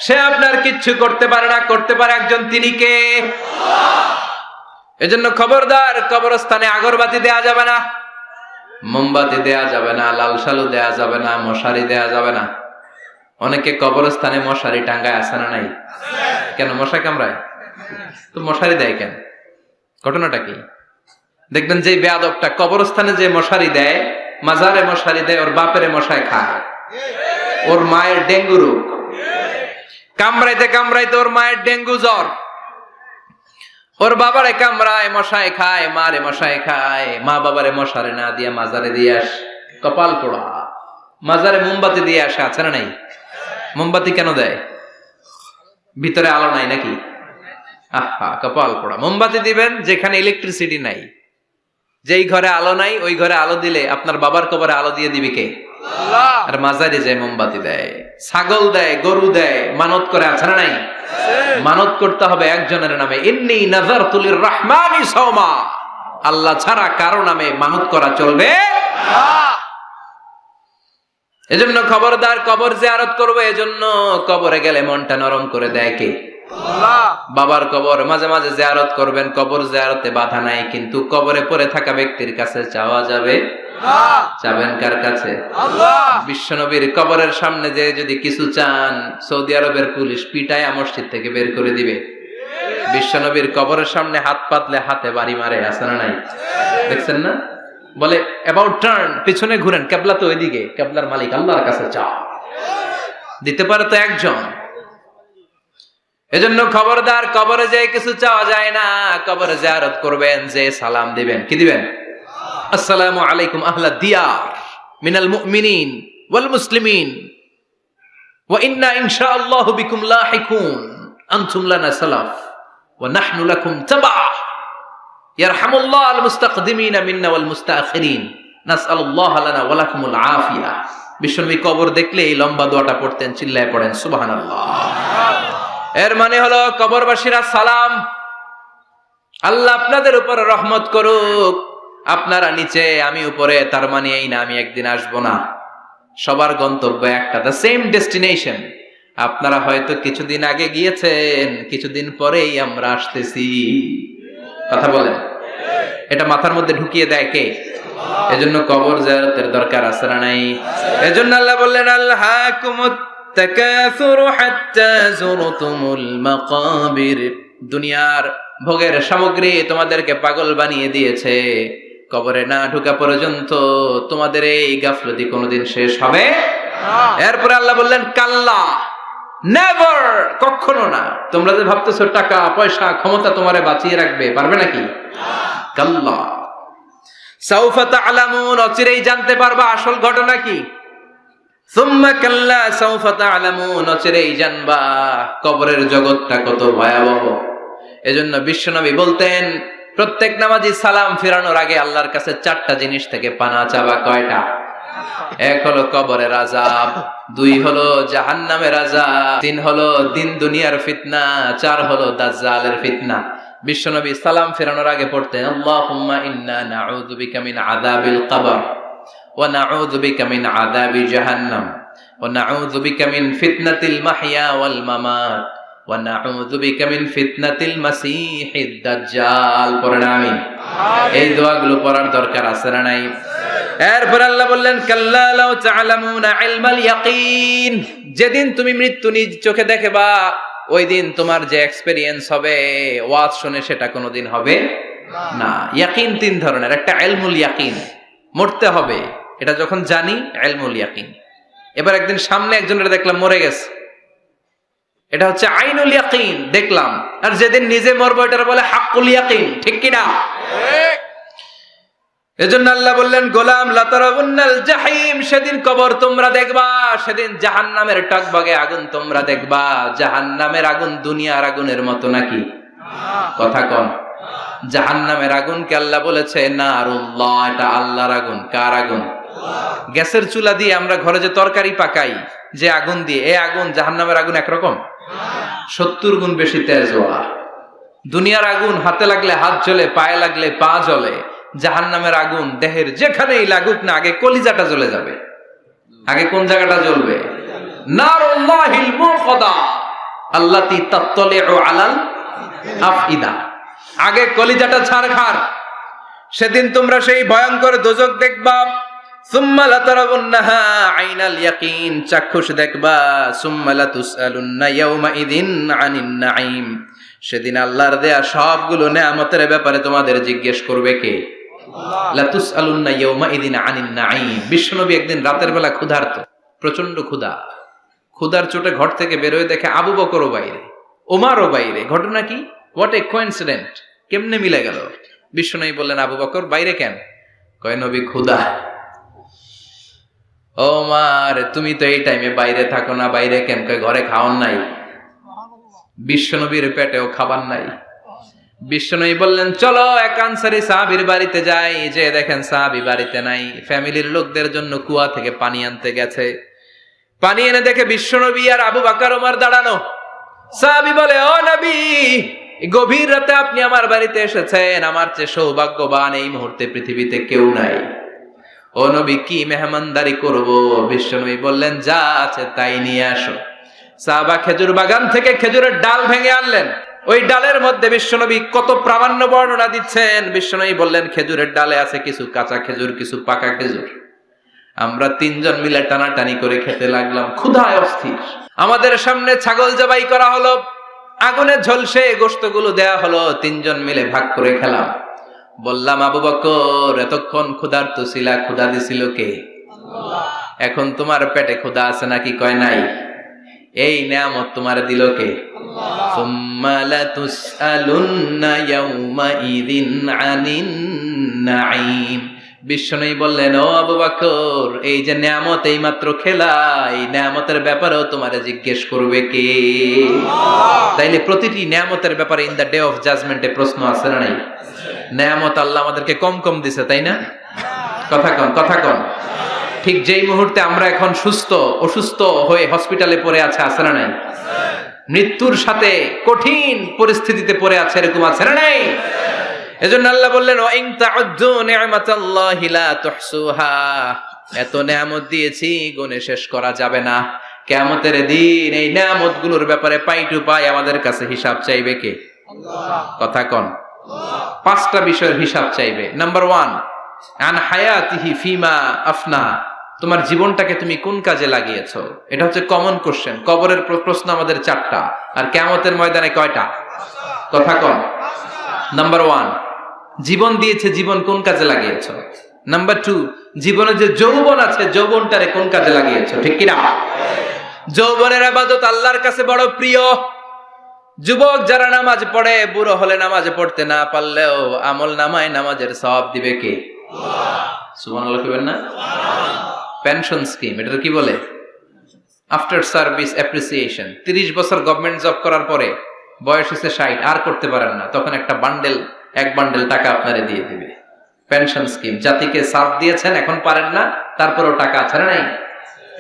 সে আপনার কিচ্ছু করতে পারে না, করতে পারে একজন, তিনি কে? এজন্য খবরদার, কবরস্থানে আগরবাতি দেয়া যাবে না, মোমবাতি দেয়া যাবে না, লাল শালু দেয়া যাবে না, মশারি দেয়া যাবে না। অনেকে কবরস্থানে মশারি টাঙ্গায়, আছে না নাই? কেন? মশা কামড়ায় তো মশারি দেয় কেন? ঘটনাটা কি? দেখবেন যে বেয়াদবটা কবরস্থানে যে মশারি দেয়, মাজারে মশারি দেয়, ওর বাপেরে মশায় খায়, ওর মায়ের ডেঙ্গু রোগ, কামড়াইতে কামড়াইতে ওর মায়ের ডেঙ্গু জ্বর, ওর বাবারে কামড়ায়, মশায় খায়, মারে মশায় খায়, মা বাবারে মশারে না দিয়া মাজারে দিয়ে আস, কপাল পোড়া। মাজারে মোমবাতি দিয়ে আসে, আছে না নাই? মোমবাতি কেন দেয়? ভিতরে আলো নাই নাকি? আহা, কপাল পোড়া। মোমবাতি দিবেন যেখানে ইলেকট্রিসিটি নাই, যেই ঘরে আলো নাই ওই ঘরে আলো দিলে আপনার বাবার কবরে আলো দিয়ে দিবে কে? আর মাজারে যায় মোমবাতি দেয়, ছাগল দেয়, গরু দেয়, মানত করে, আছে না নাই? মানত করতে হবে একজনের নামে, ইন্নী নাযারতু লিররহমানি সাওমা, আল্লাহ ছাড়া কারো নামে মানত করা চলবে না। এজন্য খবরদার, কবর জিয়ারত করবে, এজন্য কবরে গেলে মনটা নরম করে দেয় কে? বাবার কবর মাঝে মাঝে জিয়ারত করবেন, কবর জিয়ারতে বাধা নাই, কিন্তু কবরে পড়ে থাকা ব্যক্তির কাছে চাওয়া যাবে না। চাবেন কার কাছে? আল্লাহ। বিশ্বনবীর কবরের সামনে যে যদি কিছু চান, সৌদি আরবের পুলিশ পিটায় মসজিদ থেকে বের করে দিবে। বিশ্বনবীর কবরের সামনে হাত পাতলে হাতে বাড়ি মারে, আছে না নাই? দেখছেন না? বলে অ্যাবাউট টার্ন, পিছনে ঘুরেন, কিবলা তো ওইদিকে, কিবলার মালিক আল্লাহর কাছে চাও, দিতে পারে তো একজন। এজন্য খবরদার, কবরে যে কিছু চাওয়া যায় না, কবরে জিয়ারত করবেন, যে সালাম দিবেন, কি দিবেন? আসসালামু আলাইকুম আহলা দিয়ার মিনাল মুমিনিন ওয়াল মুসলিমিন ওয়া ইন্না ইনশাআল্লাহু বিকুম লাহিকুন আনতুম লানা সালাফ ওয়া নাহনু লাকুম তাবা ইয়ারহামুল্লাহ আল মুস্তাকদিমিনা মিন্না ওয়াল মুস্তাখিরিন নাসআলুল্লাহ লানা ওয়া লাকুমুল আফিয়া। বিশ্বনবী কবর দেখলে এই লম্বা দোয়াটা পড়তেন, চিল্লায় পড়েন সুবহানাল্লাহ। এর মানে হলো কবরবাসীরা সালাম, আল্লাহ আপনাদের উপর রহমত করুক, আপনারা নিচে আমি উপরে, তার মানে এই না আমি একদিন আসবো না, সবার গন্তব্য একটা, দ্য সেম ডেস্টিনেশন। আপনারা হয়তো কিছুদিন আগে গিয়েছেন, কিছুদিন পরেই আমরা আসতেছি। কথা বলেন, এটা মাথার মধ্যে ঢুকিয়ে দেয় কে? এজন্য কবর জিয়ারতের দরকার আছে না নাই? এজন্য আল্লাহ বললেন, আল্লাহাকুমুত তাকাসুরু হাত্তা যুরতুমুল মাকাবির। দুনিয়ার ভোগের সামগ্রী তোমাদেরকে পাগল বানিয়ে দিয়েছে, কবরে না ঢোকা পর্যন্ত তোমাদের এই গাফলতি কোনোদিন শেষ হবে। এরপরে আল্লাহ বললেন, কাল্লা, নেভার, কখনো না। তোমরা যে ভাবতেছো টাকা পয়সা ক্ষমতা তোমারে বাঁচিয়ে রাখবে, পারবে নাকি? কাল্লা সাউফা তা'লামুন, অচিরেই জানতে পারবা আসল ঘটনা কি। সুম্মা কাল্লা সাউফা তা'লামুন, অচিরেই জানবা কবরের জগৎটা কত ভয়াবহ। এজন্য বিশ্বনবী বলতেন, প্রত্যেক নামাজি সালাম ফিরানোর আগে আল্লাহর কাছে 4টা জিনিস থেকে পানা চাবা। কয়টা? 1 হলো কবরের আযাব, 2 হলো জাহান্নামের আযাব, 3 হলো দিন দুনিয়ার ফিতনা, 4 হলো দাজ্জালের ফিতনা। বিশ্বনবী সালাম ফেরানোর আগে পড়তেন, আল্লাহুম্মা ইন্না নাউযু বিকা মিন আযাবিল কবর ওয়া নাউযু বিকা মিন আযাবি জাহান্নাম ওয়া নাউযু বিকা মিন ফিতনাতিল মাহইয়া ওয়াল মামাত ওয়া নাউযু বিকা মিন ফিতনাতিল মাসীহিদ দাজ্জাল। পড়েন আমিন। এই দোয়াগুলো পড়ার দরকার আছে না নাই? এরপর আল্লাহ বললেন, কাল্লা লাউ তা'লামুনা ইলমাল ইয়াকিন, যেদিন তুমি মৃত্যু নিজ চোখে দেখবা, ওই দিন তোমার যে এক্সপেরিয়েন্স হবে, ওয়াজ শুনে, সেটা কোনোদিন হবে না। ইয়াকিন 3 ধরনের, একটা ইলমুল ইয়াকিন, মরতে হবে, এটা যখন জানি, ইলমুল ইয়াকিন। এবার একদিন সামনে একজনের দেখলাম মরে গেছে, এটা হচ্ছে আইনুল ইয়াকিন, দেখলাম। আর যেদিন নিজে মরবো, এটার বলে হাক্কুল ইয়াকিন। ঠিক কিনা? এজন্য আল্লাহ বললেন, গোলাম লা তারাউন্নাল জাহিম, সেদিন কবর তোমরা দেখবা, সেদিন জাহান্নামের টকবগে আগুন তোমরা দেখবা। জাহান্নামের আগুন দুনিয়ার আগুনের মতো নাকি? কথা কন। জাহান্নামের আগুনকে আল্লাহ বলেছে নারুল্লাহ, এটা আল্লাহর আগুন। কার আগুন? গ্যাসের চুলা দিয়ে আমরা ঘরে যে তরকারি পাকাই, যে আগুন দিয়ে, এই আগুন জাহান্নামের আগুন একরকম? 70 গুণ বেশি তেজওয়ালা। দুনিয়ার আগুন হাতে লাগলে হাত জ্বলে, পায়ে লাগলে পা জ্বলে। জাহান্নামের আগুন দেহের যেখানেই লাগুক না, আগে কলিজাটা জ্বলে যাবে। আগে কোন জায়গাটা জ্বলবে? নারুল্লাহিল মুকদা আল্লাতী তাত্তালিউ আলাল আফইদা, আগে কলিজাটা ছারখার। সেদিন তোমরা সেই ভয়ঙ্কর দোজখ দেখবা। সুম্মা লাতারাউন্নাহা আইনাল ইয়াকিন, চাক্ষুষ দেখবা। সুম্মা লাতুসআলুন্না ইয়াওমা ইযিন আনিন নাঈম, সেদিন আল্লাহর দেয়া সবগুলো নেয়ামতের ব্যাপারে তোমাদের জিজ্ঞেস করবে কে? লাতুসআলুন্না ইয়াওমা ইযিন আনিন নাঈম। বিশ্বনবী একদিন রাতের বেলা ক্ষুধার্ত, প্রচন্ড ক্ষুধা। ক্ষুধার চোটে ঘর থেকে বের হয়ে দেখে আবু বকরও বাইরে, ওমরও বাইরে। ঘটনা কি? হোয়াট এ কোইন্সিডেন্ট, কেমনে মিলে গেল? বিশ্বনবী বললেন, আবু বকর বাইরে কেন? কয়, নবী ক্ষুধা। ওমর, তুমি তো এই টাইমে বাইরে থাকো না, বাইরে কেন? কয়, ঘরে খাওয়ান নাই। বিশ্বনবীর পেটেও খাবার নাই। বিশ্বনবী বললেন, চলো এক আনসারী সাহাবীর বাড়িতে যাই। যে দেখেন সাহাবী বাড়িতে নাই, ফ্যামিলির লোকদের জন্য কুয়া থেকে পানি আনতে গেছে। পানি এনে দেখে বিশ্বনবী আর আবু বকর ওমর দাঁড়ানো। সাহাবী বলে, ও নবী, গভীর রাতে আপনি আমার বাড়িতে এসেছেন, আমার চেয়ে সৌভাগ্যবান এই মুহূর্তে পৃথিবীতে কেউ নাই। ও নবী, কি মেহমানদারি করব? বিশ্বনবী বললেন, যা আছে তাই নিয়ে আসো। সাহাবা খেজুর বাগান থেকে খেজুরের ডাল ভেঙে আনলেন। ওই ডালের মধ্যে বিশ্বনবী কত প্রামাণ্য বর্ণনা দিচ্ছেন। বিশ্বনবী বললেন, খেজুরের ডালে আছে কিছু কাঁচা খেজুর, কিছু পাকা খেজুর। আমরা 3 জন মিলে টানাটানি করে খেতে লাগলাম, ক্ষুধায় অস্থির। আমাদের সামনে ছাগল জবাই করা হলো, আগুনে ঝলসে গোশতগুলো দেয়া হলো, 3 জন মিলে ভাগ করে খেলাম। বললাম, আবু বকর, এতক্ষণ ক্ষুধার্ত ছিলা, ক্ষুধা দিছিল কে? এখন তোমার পেটে ক্ষুধা আছে নাকি? কয় নাই। এই নিয়ামত তোমার দিল কে? সুম্মা লাতুসআলুন্না ইয়াওমা ইযিন আনিন নাঈম। বিশ্বনবী বললেন, ও আবু বকর, এই যে নিয়ামত এই মাত্র খেলা, এই নিয়ামতের ব্যাপারেও তোমারে জিজ্ঞেস করবে কে? তাইলে প্রতিটি নিয়ামতের ব্যাপারে ইন দা ডে অফ জাজমেন্টে প্রশ্ন আছে না নাই? নিয়ামত আল্লাহ আমাদেরকে কম কম দিছে, তাই না? কথা কন, কথা কন। ঠিক যেই মুহূর্তে আমরা এখন সুস্থ, অসুস্থ হয়ে হসপিটালে পড়ে আছে না নাই? মৃত্যুর সাথে কঠিন পরিস্থিতিতে পড়ে আছে, এরকম আছে না নাই? এজন্য আল্লাহ বললেন, ওয়া ইন তাউদ্দু নি'মাতাল্লাহি লা তুহসুহা, এত নেয়ামত দিয়েছি গুণে শেষ করা যাবে না। কিয়ামতের দিন এই নেয়ামত গুলোর ব্যাপারে পাই টু পাই আমাদের কাছে হিসাব চাইবে কে? কথা কন। 5টা বিষয়ের হিসাব চাইবে। নাম্বার 1, আন হায়াতিহি ফিমা আফনা, তোমার জীবনটাকে তুমি কোন কাজে লাগিয়েছো? এটা হচ্ছে কমন কোশ্চেন। কবরের প্রশ্ন আমাদের 4টা, আর কিয়ামতের ময়দানে কয়টা? কথা কন। নাম্বার 1, জীবন দিয়েছে, জীবন কোন কাজে লাগিয়েছো? নাম্বার 2, জীবনে যে যৌবন আছে যৌবনটারে কোন কাজে লাগিয়েছো? ঠিক কিনা? যৌবনের ইবাদত আল্লাহর কাছে বড় প্রিয়। যুবক যারা নামাজ পড়ে, বুড়ো হলে নামাজ পড়তে না পারলেও আমল নামায় নামাজের সওয়াব দিবে কে? সুবহানাল্লাহ কইবেন না? পেনশন স্কিম, এটা কি বলে? After service appreciation. 30 বছর গভর্নমেন্ট জব করার পরে বয়স হচ্ছে 60, আর করতে পারেন না, তখন একটা এক বান্ডেল টাকা আপনারে দিয়ে দিবে। পেনশন স্কিম, জাতিকে সার্ভ দিয়েছেন, এখন পারেন না, তারপরেও টাকা আছে না নাই?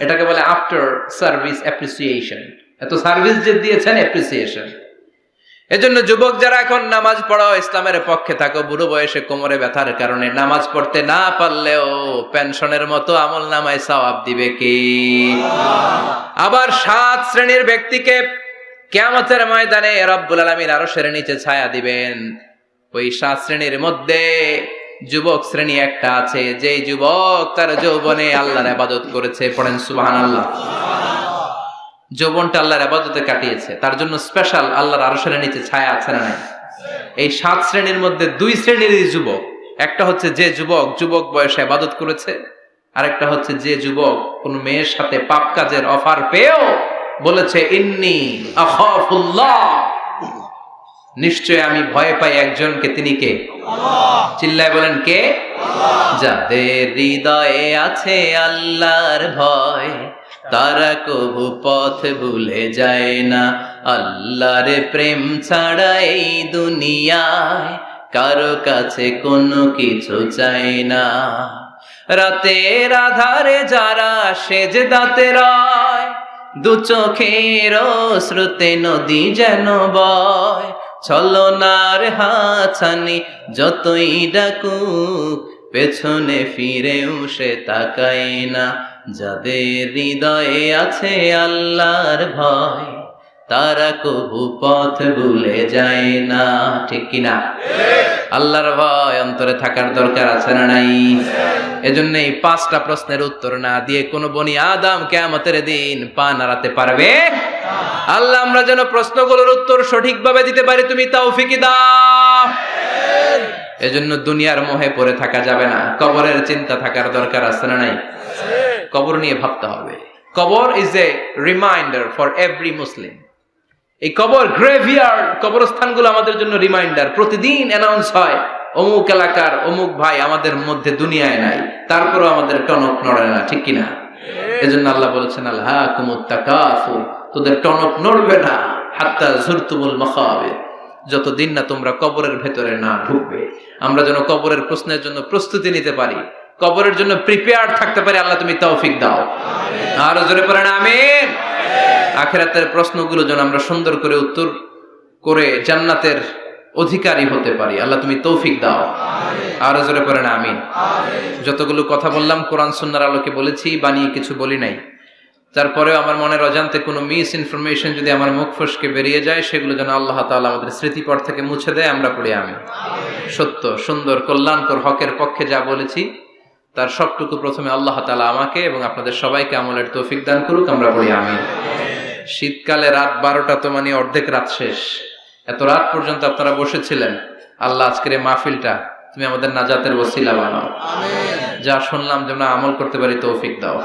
এটাকে বলে আফটার সার্ভিস অ্যাপ্রিসিয়েশন। এত সার্ভিস যে দিয়েছেন, অ্যাপ্রিসিয়েশন। এজন্য যুবক যারা এখন নামাজ পড়ো, ইসলামের পক্ষে থাকো, বুড়ো বয়সে কোমরে ব্যথার কারণে নামাজ পড়তে না পারলেও পেনশনের মতো আমল নামায় সওয়াব দিবে কে? আবার 7 শ্রেণীর ব্যক্তিকে কিয়ামতের ময়দানে রব্বুল আলামিন আরশের নিচে ছায়া দিবেন। ওই 7 শ্রেণীর মধ্যে যুবক শ্রেণী একটা আছে, যে যুবক তার যৌবনে আল্লাহর ইবাদত করেছে। পড়েন সুবহানাল্লাহ। যৌবনটা আল্লাহর ইবাদতে কাটিয়েছে, তার জন্য স্পেশাল আল্লাহর আরশের নিচে ছায়া আছে না নাই? এই 7 শ্রেণীর মধ্যে 2 শ্রেণীরই যুবক। একটা হচ্ছে যে যুবক বয়সে ইবাদত করেছে, আরেকটা হচ্ছে যে যুবক কোন মেয়ের সাথে পাপ কাজের অফার পেয়েও বলেছে ইন্নী আখাফুল্লাহ, নিশ্চয় আমি ভয় পাই একজনকে, তিনি কে? চিল্লায় বলেন কে? যাদের হৃদয়ে আছে আল্লাহর ভয়, তারা কবু পথ ভুলে যায় না। আল্লাহর প্রেম ছাড়া এই দুনিয়ায় কারো কাছে কোনো কিছু চাই না। রাতের আধারে যারা সেজদাতে রয়, দু চোখের শ্রুতে নদী যেন বয়। ছলনার হাতছানি যতই ডাকুক, পেছনে ফিরেও সে তাকায় না। যাদের হৃদয়ে আছে আল্লাহর ভয়, তারা কবু পথ ভুলে যায় না। ঠিক কিনা? আল্লাহর ভয় অন্তরে থাকার দরকার আছে না নাই? এজন্য এই 5টা প্রশ্নের উত্তর না দিয়ে কোন বনি আদম কিয়ামতের দিন পা নাড়াতে পারবে? আল্লাহ আমরা যেন প্রশ্নগুলোর উত্তর সঠিকভাবে দিতে পারি, তুমি তৌফিক দাও। এজন্য দুনিয়ার মোহে পড়ে থাকা যাবে না, কবরের চিন্তা থাকার দরকার আছে না নাই? কবর নিয়ে ভাবতে হবে। কবর is a reminder for every মুসলিম। এই কবর গ্রেভিয়ার্ড, কবরস্থানগুলো আমাদের জন্য রিমাইন্ডার। প্রতিদিন অ্যানাউন্স হয় অমুক এলাকার অমুক ভাই আমাদের মধ্যে দুনিয়ায় নাই, তারপরও আমাদের টনক নড়ে না। ঠিক কিনা? এজন্য আল্লাহ বলেছেন আলহাকুমুত তাকাসুর, তোদের টনক নড়বে না হাত্তা যুরতুমুল মাকাবির, যতদিন না তোমরা কবরের ভেতরে না ঢুকবে। আমরা যেন কবরের প্রশ্নের জন্য প্রস্তুতি নিতে পারি, কবরের জন্য প্রিপেয়ার্ড থাকতে পারি। আল্লাহ তুমি তৌফিক দাও। আরো জোরে পড়েন আমিন। আখিরাতের প্রশ্নগুলো যেন আমরা সুন্দর করে উত্তর করে জান্নাতের অধিকারী হতে পারি। আল্লাহ তুমি তৌফিক দাও। আরো জোরে পড়েন আমিন। যতগুলো কথা বললাম কোরআন সুন্নাহর আলোকে বলেছি, বানিয়ে কিছু বলি নাই। তারপরেও আমার মনের অজান্তে কোনো মিস ইনফরমেশন যদি আমার মুখ ফসকে বেরিয়ে যায়, সেগুলো যেন আল্লাহ তাআলা আমাদের স্মৃতিপট থেকে মুছে দেয়। আমরা পড়ি আমিন। সত্য, সুন্দর, কল্যাণকর, হকের পক্ষে যা বলেছি তার সবটুকু প্রথমে আল্লাহ তাআলা আমাকে এবং আপনাদের সবাইকে আমলের তৌফিক দান করুক। আমরা পড়ি আমিন। শীতকালে রাত 12টা তো মানে অর্ধেক রাত শেষ। এত রাত পর্যন্ত আপনারা বসেছিলেন। আল্লাহ আজকের এই মাহফিলটা তুমি আমাদের নাজাতের ওসিলা বানাও। যা শুনলাম যেন আমল করতে পারি, তৌফিক দাও।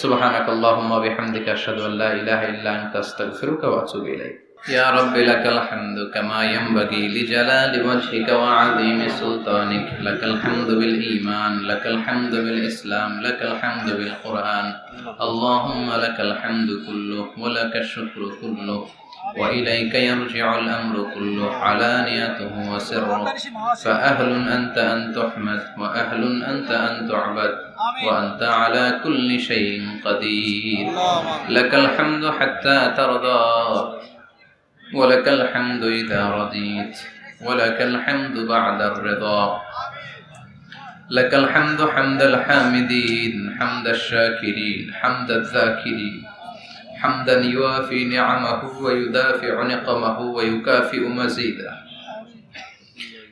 সুবহানাকাল্লাহুম্মা ওয়া বিহামদিকা আশহাদু আল্লা ইলাহা ইল্লা আনতা আস্তাগফিরুকা ওয়া আতুবু ইলাইক। ইয়া রাব্বি লাকাল হামদু কামা ইয়ানবাগি লিজালালি ওয়াজহিকা ওয়া আযীমি সুলতানিক। লাকাল হামদু বিল ঈমান, লাকাল হামদু বিল ইসলাম, লাকাল হামদু বিল কুরআন। আল্লাহুম্মা লাকাল হামদু কুল্লুহু ওয়া লাকাশ শুকরু কুল্লুহু وإليك يرجع الأمر كله علانيته وسره فأهل أنت أن تحمد وأهل أنت أن تعبد وأنت على كل شيء قدير. لك الحمد حتى ترضى ولك الحمد إذا رضيت ولك الحمد بعد الرضا. لك الحمد حمد الحامدين حمد الشاكرين حمد الذاكرين حمدا يوافي نعمه ويدافع نقمه ويكافئ مزيده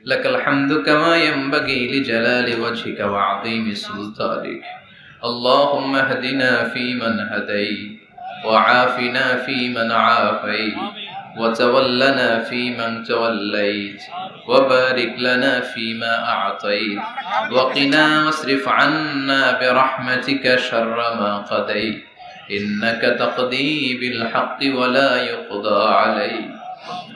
لك الحمد كما ينبغي لجلال وجهك وعظيم سلطانك اللهم اهدنا فيمن هديت وعافنا فيمن عافيت وتولنا فيمن توليت وبارك لنا فيما أعطيت وقنا واصرف عنا برحمتك شر ما قضيت إنك تقضي بالحق ولا يقضى عليك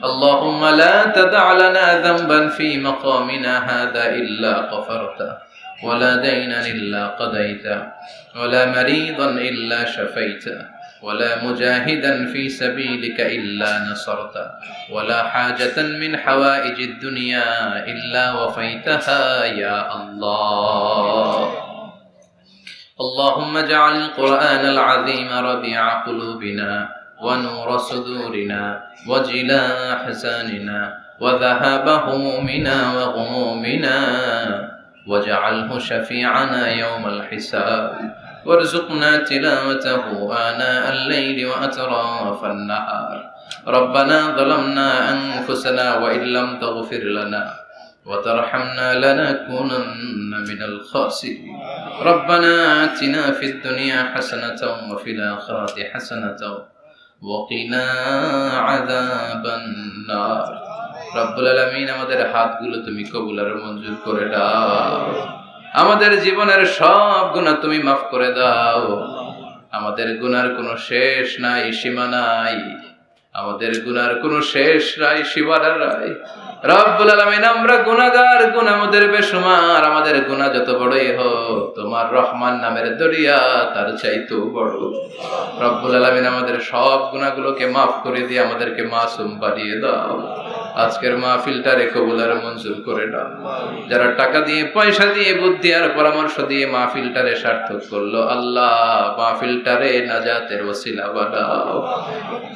اللهم لا تدع لنا ذنبا في مقامنا هذا إلا غفرته ولا دينا إلا قضيته ولا مريضا إلا شفيته ولا مجاهدا في سبيلك إلا نصرته ولا حاجة من حوائج الدنيا إلا وفيتها يا الله اللهم اجعل القرآن العظيم ربيع قلوبنا ونور صدورنا وجلاء أحزاننا وذهاب همومنا وغمومنا واجعله شفيعنا يوم الحساب وارزقنا تلاوته آناء الليل وأطراف النهار ربنا ظلمنا أنفسنا وإن لم تغفر لنا وترحمنا لنكونن من الخاسرين ربنا آتنا في الدنيا حسنة وفي الآخرة حسنة وقنا عذاب النار রব্বুল আলামিন আমাদের হাতগুলো তুমি কবুল আর মঞ্জুর করে দাও আমাদের জীবনের সব গুনাহ তুমি মাফ করে দাও আমাদের গুনার কোনো শেষ নাই সীমা নাই আমাদের গুনার কোনো শেষ নাই সীমানা নাই রব্বুল আলামিন আমরা গুনাহগার গুনাহ আমাদের বেশুমার আমাদের গুনাহ যত বড়ই হোক তোমার রহমান নামের দরিয়া তার চাইতেও বড় রব্বুল আলামিন আমাদের সব গুনাহগুলোকে মাফ করে দিয়ে আমাদেরকে মাসুম বানিয়ে দাও আজকের মাহফিলটারে কবুল আর মঞ্জুর করে দাও যারা টাকা দিয়ে পয়সা দিয়ে বুদ্ধি আর পরামর্শ দিয়ে মাহফিলটারে সার্থক করলো আল্লাহ মাহফিলটারে নাজাতের ওসিলা বানাও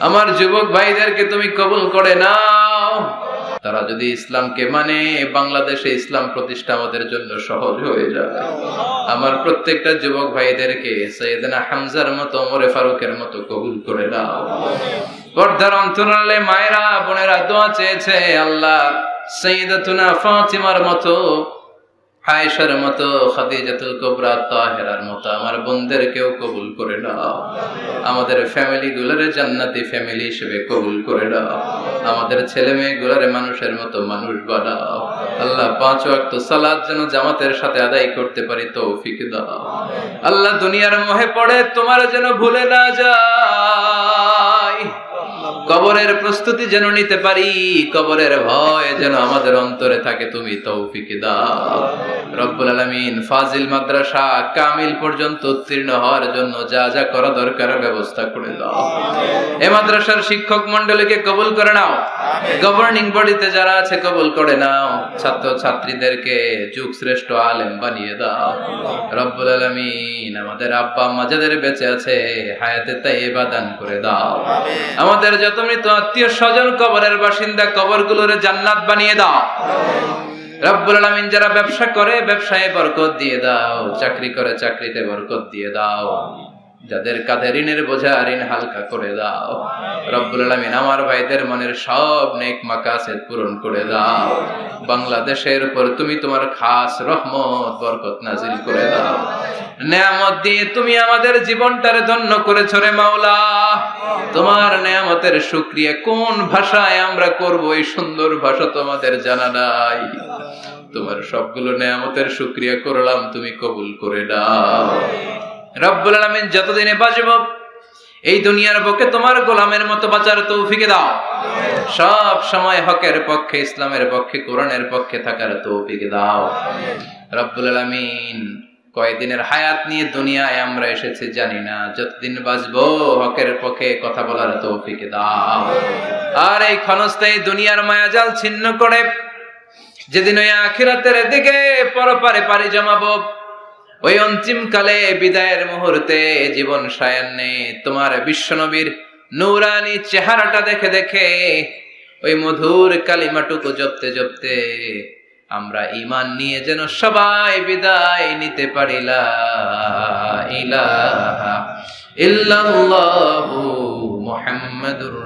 আমার যুবক ভাইদেরকে তুমি কবুল করে নাও তারা যদি ইসলামকে মানে বাংলাদেশে ইসলাম প্রতিষ্ঠা আমাদের জন্য সহজ হয়ে যাবে আমার প্রত্যেকটা যুবক ভাইদেরকে সৈয়দনা হামজার মতো ওমরে ফারুকের মতো কবুল করে নাও পর্দার অন্তরালে মায়েরা বোনেরা দোয়া চেয়েছে আল্লাহ সাইয়্যিদাতুনা ফাতিমার মতো আয়েশার মতো খাদিজাতুল কুবরা তাহেরার মতো আমার বোনদেরকেও কবুল করে নাও আমাদের ফ্যামিলি গুলোরে জান্নাতি ফ্যামিলি হিসেবে কবুল করে নাও আমাদের ছেলে মেয়ে গুলোরে মানুষের মতো মানুষ বানাও আল্লাহ 5 ওয়াক্ত সালাত যেন জামাতের সাথে আদায় করতে পারি তৌফিক দাও আল্লাহ দুনিয়ার মোহে পড়ে তোমার যেন ভুলে না যাই কবরের প্রস্তুতি যেন নিতে পারি কবরের ভয় যেন আমাদের অন্তরে থাকে তুমি তৌফিক দাও রব্বুল আলামিন ফাজিল মাদ্রাসা কামিল পর্যন্ত উত্তীর্ণ হওয়ার জন্য যা যা করা দরকার ব্যবস্থা করে দাও এই মাদ্রাসার শিক্ষক মণ্ডলীকে কবুল করে নাও গভর্নিং বডিতে যারা আছে কবুল করে নাও ছাত্র ছাত্রীদেরকে যুগ শ্রেষ্ঠ আলেম বানিয়ে দাও রব্বুল আলামিন আমাদের আব্বা আম্মা যাদের বেঁচে আছে হায়াতে তাইয়্যিবা দান করে দাও আমাদের যত মৃত আত্মীয় স্বজন কবরের বাসিন্দা কবরগুলোরে জান্নাত বানিয়ে দাও রব্বুল আলামিন যারা ব্যবসা করে ব্যবসায় বরকত দিয়ে দাও চাকরি করে চাকরিতে বরকত দিয়ে দাও যাদের কাঁধে ঋণের বোঝা ঋণ হালকা করে দাও রব্বুল আলামিন আমার ভাইদের মনের সব নেক মাকাসেদ পূরণ করে দাও বাংলাদেশের উপর তুমি তোমার খাস রহমত বরকত নাজিল করে দাও নেয়ামত দিয়ে তুমি আমাদের জীবনটারে ধন্য করেছো রে মাওলা তোমার নেয়ামতের শুকরিয়া কোন ভাষায় আমরা করব এই সুন্দর ভাষা তোমাদের জানা নাই তোমার সবগুলো নেয়ামতের শুকরিয়া করলাম তুমি কবুল করে দাও রব্বুল আলামিন যতদিনে বাঁচব এই দুনিয়ার বুকে তোমার গোলামের মতো বাঁচার তৌফিক দাও সব সময় হকের পক্ষে ইসলামের পক্ষে কোরআনের পক্ষে থাকার তৌফিক দাও রব্বুল আলামিন কয়দিনের হায়াত নিয়ে দুনিয়ায় আমরা এসেছি জানি না যতদিন বাঁচবো হকের পক্ষে কথা বলার তৌফিক দাও আর এই ক্ষণস্থায়ী দুনিয়ার মায়াজাল ছিন্ন করে যেদিন ওই আখিরাতের দিকে পরপারে পাড়ি জমাবো ওই অন্তিম কালে বিদায়ের মুহূর্তে জীবন সায়ান্নে তোমার বিশ্বনবীর নূরানি চেহারাটা দেখে দেখে ওই মধুর কালিমাটুকু জপতে জপতে আমরা ঈমান নিয়ে যেন সবাই বিদায় নিতে পারি। লা ইলাহা ইল্লাল্লাহু মুহাম্মাদুর